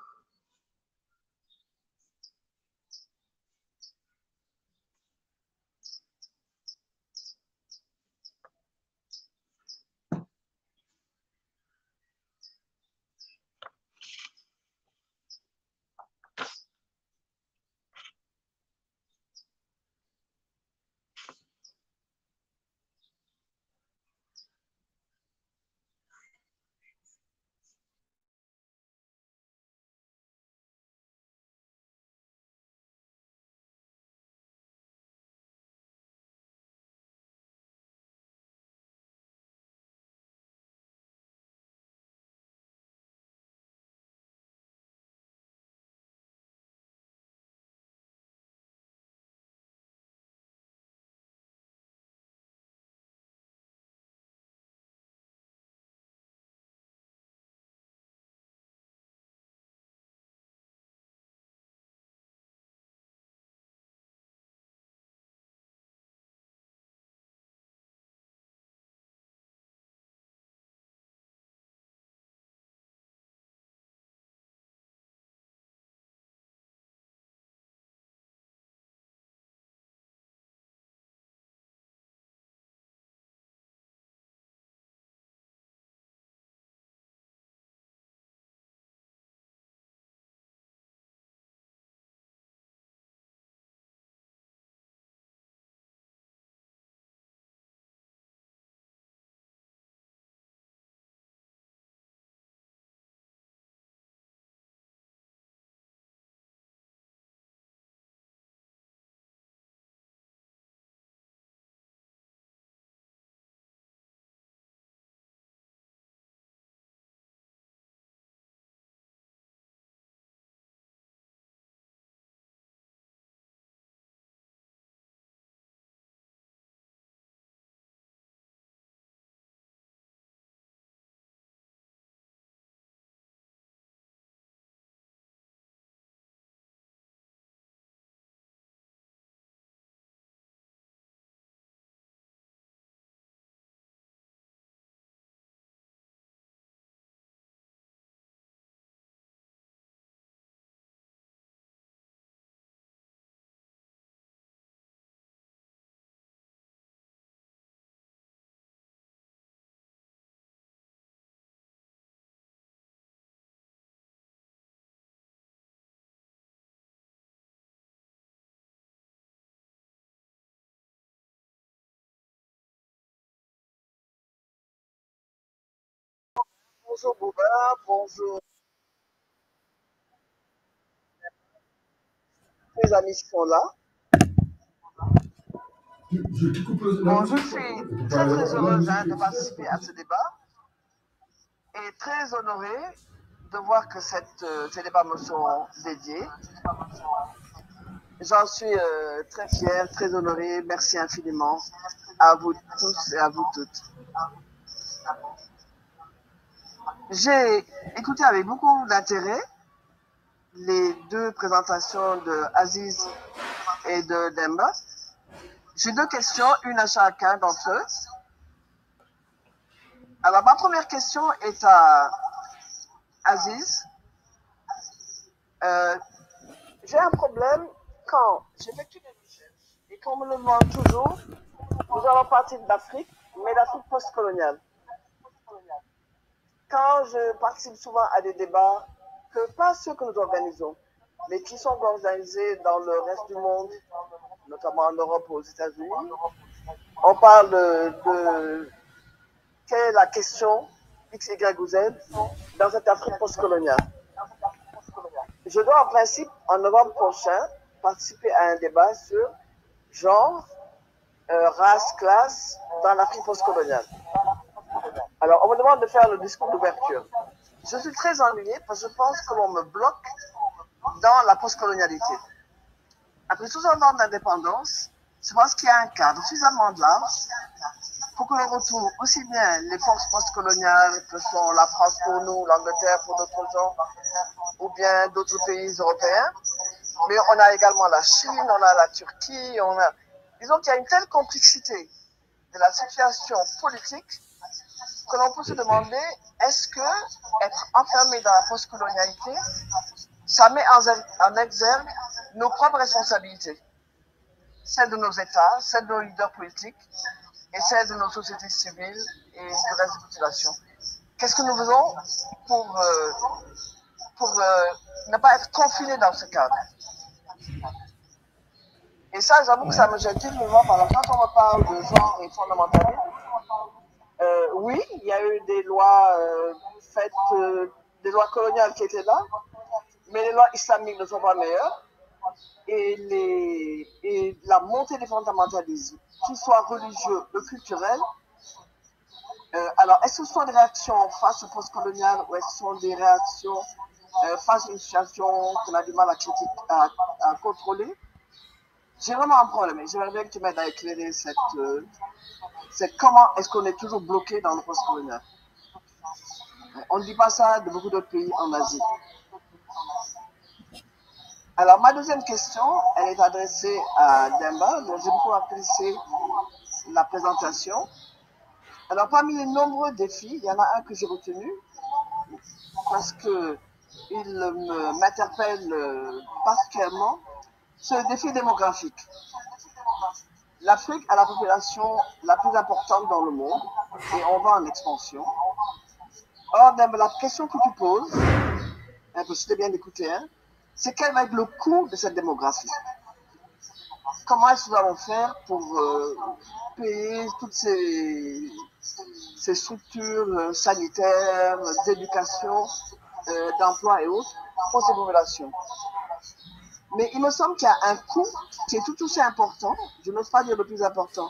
Bonjour Bouba, bonjour les amis qui sont là. Bon, je suis très heureuse de participer à ce débat et très honorée de voir que ces débats me sont dédiés. J'en suis très fière, très honorée. Merci infiniment à vous tous et à vous toutes. J'ai écouté avec beaucoup d'intérêt les deux présentations de Aziz et de Demba. J'ai deux questions, une à chacun d'entre eux. Alors, ma première question est à Aziz. J'ai un problème quand j'effectue des recherches et qu'on me le demande toujours, nous allons partir d'Afrique, mais d'Afrique post-coloniale. Quand je participe souvent à des débats, que pas ceux que nous organisons, mais qui sont organisés dans le reste du monde, notamment en Europe ou aux États-Unis, on parle de quelle est la question X, Y ou Z dans cette Afrique post-coloniale. Je dois en principe, en novembre prochain, participer à un débat sur genre, race, classe dans l'Afrique post-coloniale. Alors, on me demande de faire le discours d'ouverture. Je suis très ennuyée parce que je pense que l'on me bloque dans la postcolonialité. Après 60 ans d'indépendance, je pense qu'il y a un cadre suffisamment large pour que l'on retrouve aussi bien les forces postcoloniales que sont la France pour nous, l'Angleterre pour d'autres gens, ou bien d'autres pays européens. Mais on a également la Chine, on a la Turquie, disons qu'il y a une telle complexité de la situation politique que l'on peut se demander, est-ce que être enfermé dans la postcolonialité, ça met en exergue nos propres responsabilités, celles de nos États, celles de nos leaders politiques et celles de nos sociétés civiles et du reste de la population. Qu'est-ce que nous faisons pour ne pas être confinés dans ce cadre? Et ça, j'avoue que ça me gêne terriblement. Quand on me parle de genre et fondamentalisme, oui, il y a eu des lois des lois coloniales qui étaient là, mais les lois islamiques ne sont pas meilleures. Et la montée des fondamentalismes, qu'ils soient religieux ou culturels, alors est-ce que ce sont des réactions face au post-colonial ou est-ce que ce sont des réactions face à une situation qu'on a du mal à contrôler? J'ai vraiment un problème et j'aimerais bien que tu m'aides à éclairer comment est-ce qu'on est toujours bloqué dans le post-colonial. On ne dit pas ça de beaucoup d'autres pays en Asie. Alors, ma deuxième question, elle est adressée à Demba, dont j'ai beaucoup apprécié la présentation. Alors, parmi les nombreux défis, il y en a un que j'ai retenu, parce qu'il m'interpelle particulièrement, c'est le défi démographique. L'Afrique a la population la plus importante dans le monde, et on va en expansion. Or, Demba, la question que tu poses, parce que c'était bien d'écouter, hein, c'est quel va être le coût de cette démographie? Comment est-ce que nous allons faire pour payer toutes ces structures sanitaires, d'éducation, d'emploi et autres pour ces populations? Mais il me semble qu'il y a un coût qui est tout aussi important, je n'ose pas dire le plus important,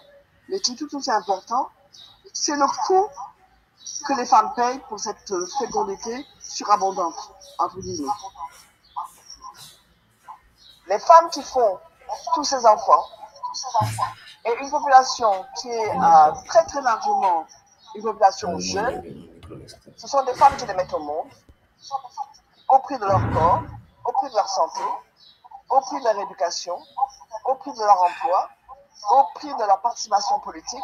mais qui est tout aussi important, c'est le coût que les femmes payent pour cette fécondité surabondante, entre guillemets. Les femmes qui font tous ces enfants et une population qui est très très largement une population jeune, ce sont des femmes qui les mettent au monde, au prix de leur corps, au prix de leur santé, au prix de leur éducation, au prix de leur emploi, au prix de leur participation politique,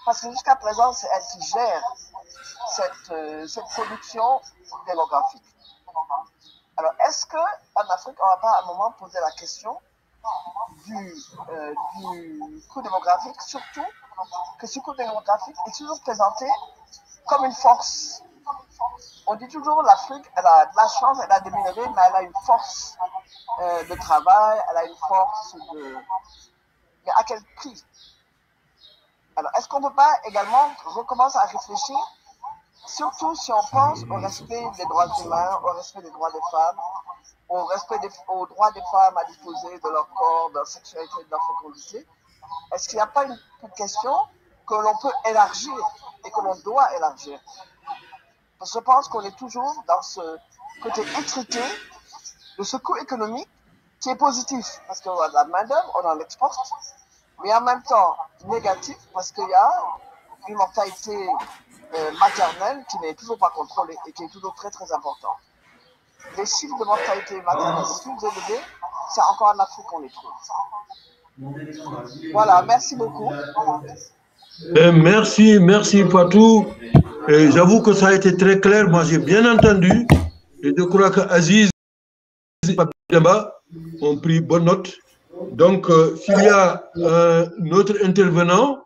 parce que jusqu'à présent, c'est elles qui gèrent cette production démographique. Alors, est-ce qu'en Afrique, on ne va pas à un moment poser la question du coût démographique, surtout que ce coût démographique est toujours présenté comme une force. On dit toujours l'Afrique, elle a de la chance, elle a des minerais, mais elle a une force de travail, elle a une force de... Mais à quel prix? Alors, est-ce qu'on ne peut pas également recommencer à réfléchir surtout si on pense au respect des droits humains, au respect des droits des femmes, au respect au droit des femmes à disposer de leur corps, de leur sexualité, de leur fécondité. Est-ce qu'il n'y a pas une question que l'on peut élargir et que l'on doit élargir? Je pense qu'on est toujours dans ce côté étriqué de ce coût économique qui est positif, parce qu'on a de la main-d'œuvre, on en exporte, mais en même temps négatif, parce qu'il y a une mortalité maternelle qui n'est toujours pas contrôlée et qui est toujours très très importante. Les chiffres de mortalité maternelle plus élevés, c'est encore en Afrique qu'on les trouve. Voilà, merci beaucoup. Merci Fatou. J'avoue que ça a été très clair, moi j'ai bien entendu, et je crois que Aziz et Pape Demba ont pris bonne note. Donc, s'il y a un autre intervenant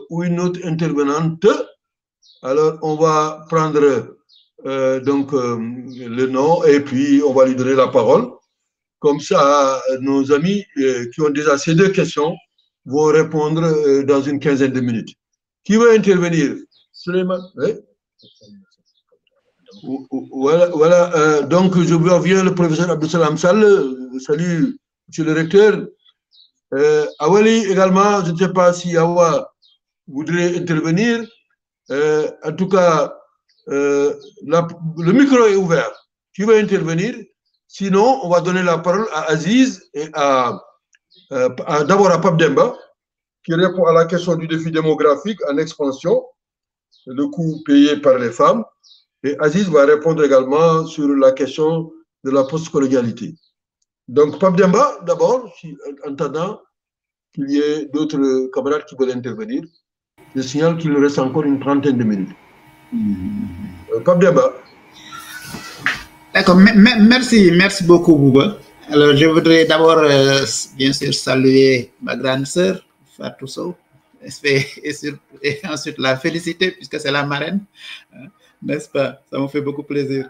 ou une autre intervenante, alors on va prendre le nom et puis on va lui donner la parole. Comme ça, nos amis qui ont déjà ces deux questions vont répondre dans une quinzaine de minutes. Qui veut intervenir? Suleiman? Oui? Voilà. Donc, je vous reviens le professeur Abdou-Salam Sall. Salut, monsieur le recteur. Awali également, je ne sais pas si Awa voudrait intervenir. En tout cas, le micro est ouvert. Qui veut intervenir? Sinon, on va donner la parole à Aziz et d'abord à Pape Demba, qui répond à la question du défi démographique en expansion, le coût payé par les femmes. Et Aziz va répondre également sur la question de la post-colonialité. Donc, Pape Demba, d'abord, en attendant qu'il y ait d'autres camarades qui veulent intervenir, je signale qu'il nous reste encore une trentaine de minutes. Pape Demba. D'accord, merci beaucoup, Bouba. Alors, je voudrais d'abord, bien sûr, saluer ma grande sœur, Fatou Sow, et ensuite la féliciter, puisque c'est la marraine, n'est-ce pas? Ça me fait beaucoup plaisir.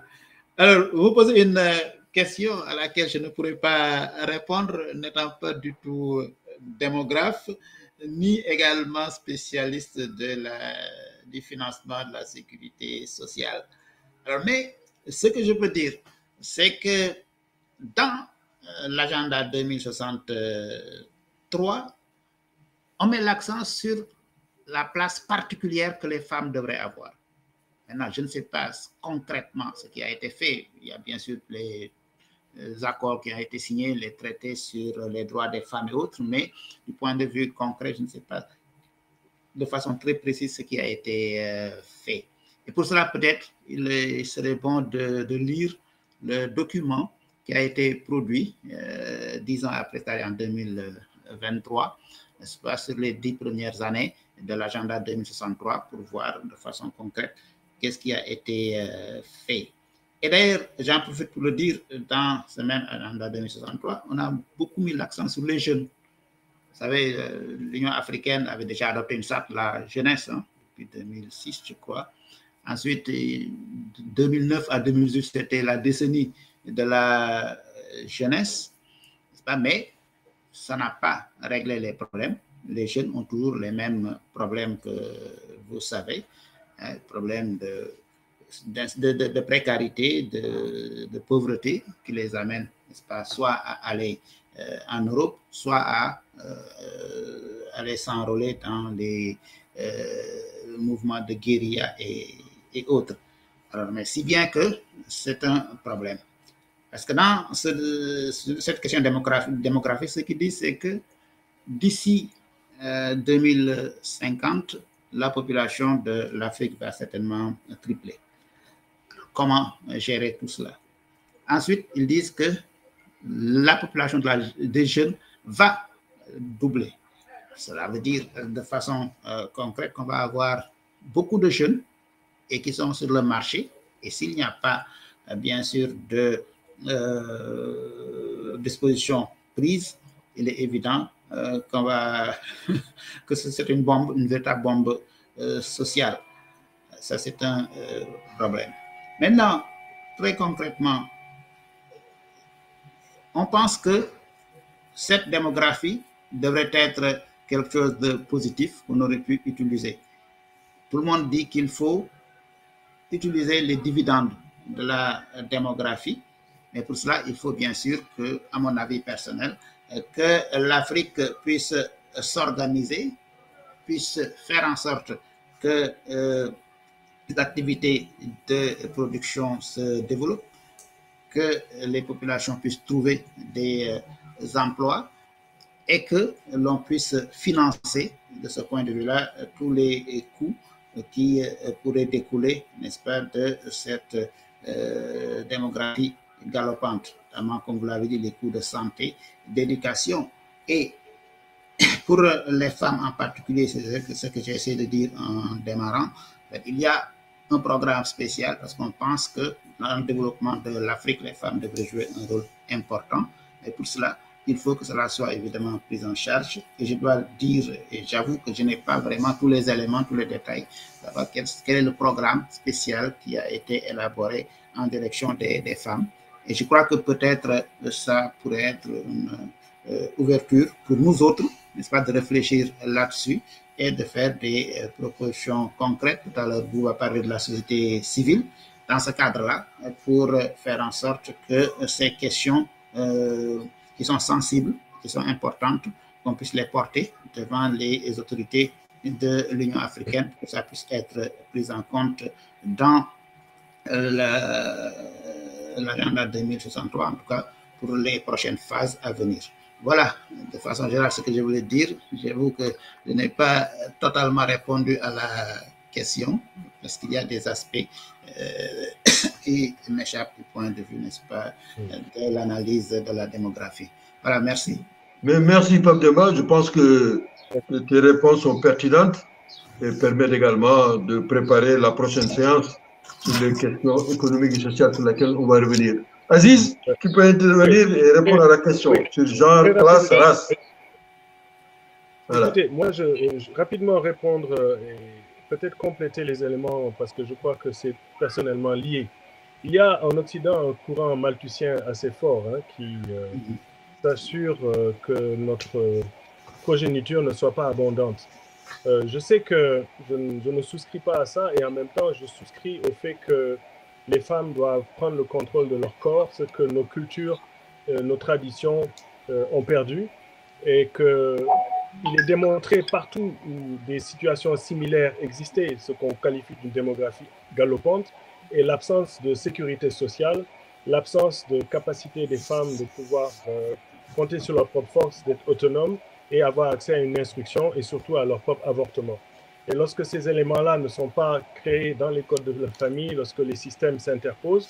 Alors, vous posez une question à laquelle je ne pourrais pas répondre, n'étant pas du tout démographe, ni également spécialiste du financement de la sécurité sociale. Alors, mais ce que je peux dire, c'est que dans l'agenda 2063, on met l'accent sur la place particulière que les femmes devraient avoir. Maintenant, je ne sais pas concrètement ce qui a été fait. Il y a bien sûr les accords qui ont été signés, les traités sur les droits des femmes et autres, mais du point de vue concret, je ne sais pas de façon très précise ce qui a été fait. Et pour cela, peut-être, il serait bon de lire le document qui a été produit 10 ans après, c'est-à-dire en 2023, n'est-ce pas, sur les 10 premières années de l'agenda 2063 pour voir de façon concrète qu'est-ce qui a été fait. Et d'ailleurs, j'en profite pour le dire, dans ce même agenda 2063, on a beaucoup mis l'accent sur les jeunes. Vous savez, l'Union africaine avait déjà adopté une charte de la jeunesse depuis 2006, je crois. Ensuite, de 2009 à 2018, c'était la décennie de la jeunesse, mais ça n'a pas réglé les problèmes. Les jeunes ont toujours les mêmes problèmes que vous savez, problèmes de précarité, de pauvreté qui les amènent, n'est-ce pas, soit à aller en Europe, soit à aller s'enrôler dans les mouvements de guérilla et autres. Alors, mais si bien que c'est un problème. Parce que dans cette question démographique, ce qu'ils disent, c'est que d'ici 2050, la population de l'Afrique va certainement tripler. Comment gérer tout cela? Ensuite, ils disent que la population des jeunes va doubler. Cela veut dire de façon concrète qu'on va avoir beaucoup de jeunes et qui sont sur le marché. Et s'il n'y a pas, bien sûr, de dispositions prises, il est évident que c'est une véritable bombe sociale. Ça, c'est un problème. Maintenant, très concrètement, on pense que cette démographie devrait être quelque chose de positif qu'on aurait pu utiliser. Tout le monde dit qu'il faut utiliser les dividendes de la démographie. Mais pour cela, il faut bien sûr que, à mon avis personnel, que l'Afrique puisse s'organiser, puisse faire en sorte que les activités de production se développent, que les populations puissent trouver des emplois et que l'on puisse financer, de ce point de vue-là, tous les coûts qui pourraient découler, n'est-ce pas, de cette démographie galopante, notamment, comme vous l'avez dit, les coûts de santé, d'éducation. Et pour les femmes en particulier, c'est ce que j'ai essayé de dire en démarrant, il y a un programme spécial parce qu'on pense que dans le développement de l'Afrique, les femmes devraient jouer un rôle important. Et pour cela, il faut que cela soit évidemment pris en charge. Et je dois dire, et j'avoue que je n'ai pas vraiment tous les éléments, tous les détails, savoir quel est le programme spécial qui a été élaboré en direction des femmes. Et je crois que peut-être ça pourrait être une ouverture pour nous autres, n'est-ce pas, de réfléchir là-dessus et de faire des propositions concrètes. Tout à l'heure, vous avez parlé de la société civile dans ce cadre-là pour faire en sorte que ces questions qui sont sensibles, qui sont importantes, qu'on puisse les porter devant les autorités de l'Union africaine pour que ça puisse être pris en compte dans l'agenda 2063, en tout cas pour les prochaines phases à venir. Voilà, de façon générale, ce que je voulais dire. J'avoue que je n'ai pas totalement répondu à la question, parce qu'il y a des aspects qui m'échappent du point de vue, n'est-ce pas, de l'analyse de la démographie. Voilà, merci. Mais merci, Pape Demba. Je pense que tes réponses sont pertinentes et permettent également de préparer la prochaine séance sur les questions économiques et sociales sur lesquelles on va revenir. Aziz, tu peux intervenir et répondre à la question sur genre, classe, race. Voilà. Écoutez, moi, je rapidement répondre et peut-être compléter les éléments parce que je crois que c'est personnellement lié. Il y a en Occident un courant malthusien assez fort qui s'assure que notre progéniture ne soit pas abondante. Je sais que je ne souscris pas à ça et en même temps, je souscris au fait que les femmes doivent prendre le contrôle de leur corps, ce que nos cultures, nos traditions ont perdu et qu'il est démontré partout où des situations similaires existaient, ce qu'on qualifie d'une démographie galopante, et l'absence de sécurité sociale, l'absence de capacité des femmes de pouvoir compter sur leur propre force, d'être autonomes et avoir accès à une instruction et surtout à leur propre avortement. Et lorsque ces éléments-là ne sont pas créés dans les codes de la famille, lorsque les systèmes s'interposent,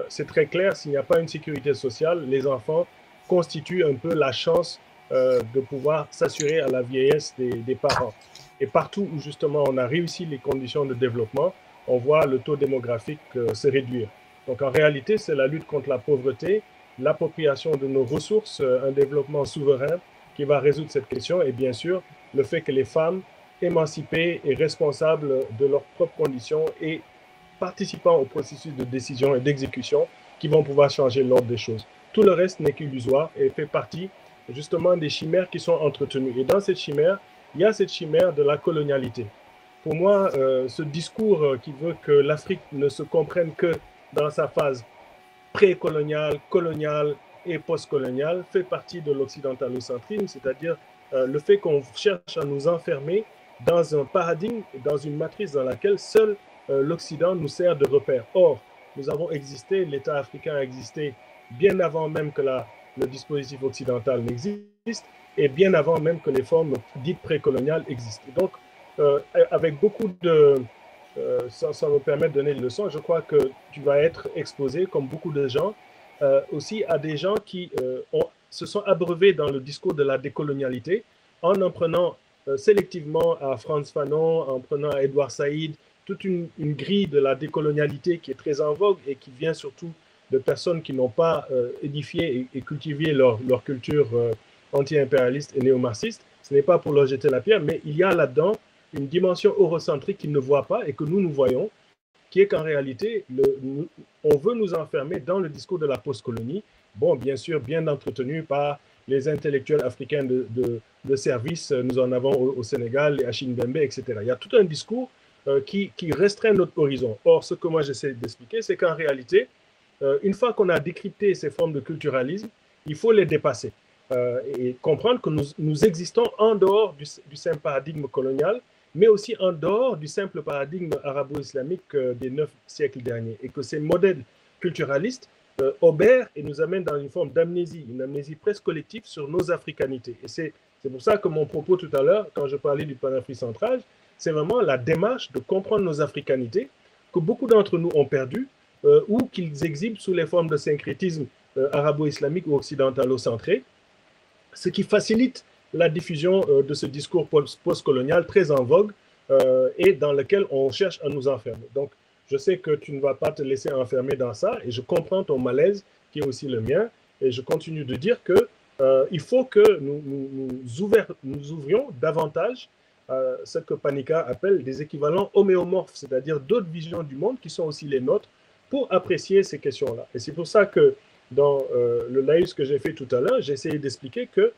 c'est très clair, s'il n'y a pas une sécurité sociale, les enfants constituent un peu la chance de pouvoir s'assurer à la vieillesse des parents. Et partout où justement on a réussi les conditions de développement, on voit le taux démographique se réduire. Donc en réalité, c'est la lutte contre la pauvreté, l'appropriation de nos ressources, un développement souverain qui va résoudre cette question et bien sûr le fait que les femmes émancipées et responsables de leurs propres conditions et participant au processus de décision et d'exécution qui vont pouvoir changer l'ordre des choses. Tout le reste n'est qu'illusoire et fait partie justement des chimères qui sont entretenues. Et dans cette chimère, il y a cette chimère de la colonialité. Pour moi, ce discours qui veut que l'Afrique ne se comprenne que dans sa phase précoloniale, coloniale et postcoloniale fait partie de l'occidentalocentrisme, c'est-à-dire le fait qu'on cherche à nous enfermer dans un paradigme, dans une matrice dans laquelle seul l'Occident nous sert de repère. Or, nous avons existé, l'État africain a existé bien avant même que le dispositif occidental n'existe et bien avant même que les formes dites précoloniales existent. Donc, avec beaucoup de... ça me permet de donner une leçon. Je crois que tu vas être exposé, comme beaucoup de gens, aussi à des gens qui se sont abreuvés dans le discours de la décolonialité en prenant sélectivement à Frantz Fanon, en prenant à Edouard Saïd, toute une grille de la décolonialité qui est très en vogue et qui vient surtout de personnes qui n'ont pas édifié et cultivé leur culture anti-impérialiste et néo-marxiste. Ce n'est pas pour leur jeter la pierre, mais il y a là-dedans une dimension eurocentrique qu'ils ne voient pas et que nous voyons, qui est qu'en réalité, on veut nous enfermer dans le discours de la post-colonie, bon, bien sûr, bien entretenu par les intellectuels africains de service, nous en avons au Sénégal, les Achille Mbembe, etc. Il y a tout un discours qui restreignent notre horizon. Or, ce que moi j'essaie d'expliquer, c'est qu'en réalité, une fois qu'on a décrypté ces formes de culturalisme, il faut les dépasser et comprendre que nous existons en dehors du simple paradigme colonial, mais aussi en dehors du simple paradigme arabo-islamique des 9 siècles derniers, et que ces modèles culturalistes obèrent et nous amènent dans une forme d'amnésie, une amnésie presque collective sur nos africanités. Et c'est pour ça que mon propos tout à l'heure, quand je parlais du panafricentrage, c'est vraiment la démarche de comprendre nos africanités que beaucoup d'entre nous ont perdues ou qu'ils exhibent sous les formes de syncrétisme arabo-islamique ou occidentalo-centré, ce qui facilite la diffusion de ce discours postcolonial très en vogue et dans lequel on cherche à nous enfermer. Donc, je sais que tu ne vas pas te laisser enfermer dans ça et je comprends ton malaise qui est aussi le mien et je continue de dire que il faut que nous ouvrions davantage ce que Panika appelle des équivalents homéomorphes, c'est-à-dire d'autres visions du monde qui sont aussi les nôtres pour apprécier ces questions-là. Et c'est pour ça que dans le laïus que j'ai fait tout à l'heure, j'ai essayé d'expliquer que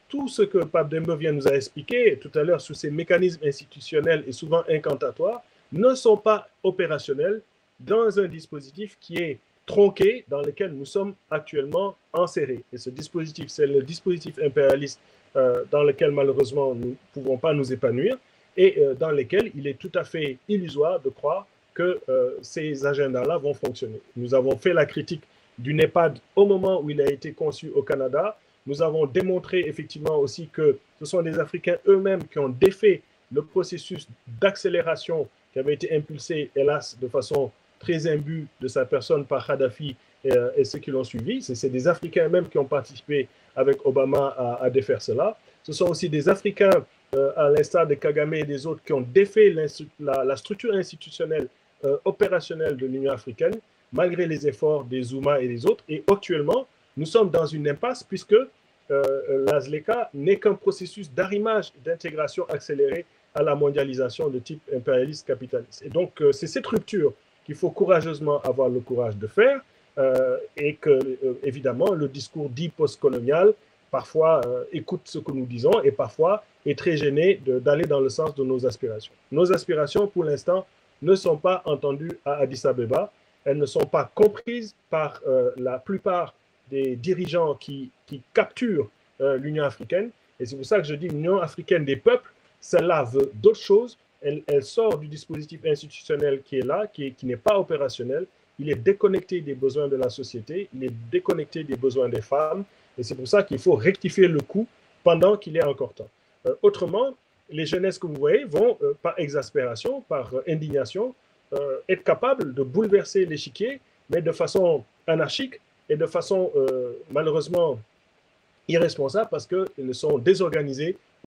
tout ce que Pape Demba vient nous a expliqué tout à l'heure sur ces mécanismes institutionnels et souvent incantatoires ne sont pas opérationnels dans un dispositif qui est tronqué, dans lequel nous sommes actuellement enserrés. Et ce dispositif, c'est le dispositif impérialiste dans lequel malheureusement nous ne pouvons pas nous épanouir et dans lequel il est tout à fait illusoire de croire que ces agendas-là vont fonctionner. Nous avons fait la critique du NEPAD au moment où il a été conçu au Canada. Nous avons démontré effectivement aussi que ce sont des Africains eux-mêmes qui ont défait le processus d'accélération qui avait été impulsé, hélas, de façon très imbue de sa personne par Kadhafi et ceux qui l'ont suivi. C'est des Africains eux-mêmes qui ont participé avec Obama à défaire cela. Ce sont aussi des Africains, à l'instar de Kagame et des autres, qui ont défait la structure institutionnelle opérationnelle de l'Union africaine, malgré les efforts des Zuma et des autres. Et actuellement, nous sommes dans une impasse puisque l'ASLECA n'est qu'un processus d'arrimage, d'intégration accélérée à la mondialisation de type impérialiste capitaliste. Et donc, c'est cette rupture qu'il faut courageusement avoir le courage de faire et que, évidemment, le discours dit postcolonial, parfois écoute ce que nous disons et parfois est très gêné d'aller dans le sens de nos aspirations. Nos aspirations, pour l'instant, ne sont pas entendues à Addis Abeba. Elles ne sont pas comprises par la plupart des dirigeants qui capturent l'Union africaine. Et c'est pour ça que je dis l'Union africaine des peuples, celle-là veut d'autres choses. Elle sort du dispositif institutionnel qui est là, qui n'est pas opérationnel. Il est déconnecté des besoins de la société, il est déconnecté des besoins des femmes. Et c'est pour ça qu'il faut rectifier le coup pendant qu'il est encore temps. Autrement, les jeunesses que vous voyez vont, par exaspération, par indignation, être capables de bouleverser l'échiquier, mais de façon anarchique et de façon malheureusement irresponsable parce qu'ils sont désorganisés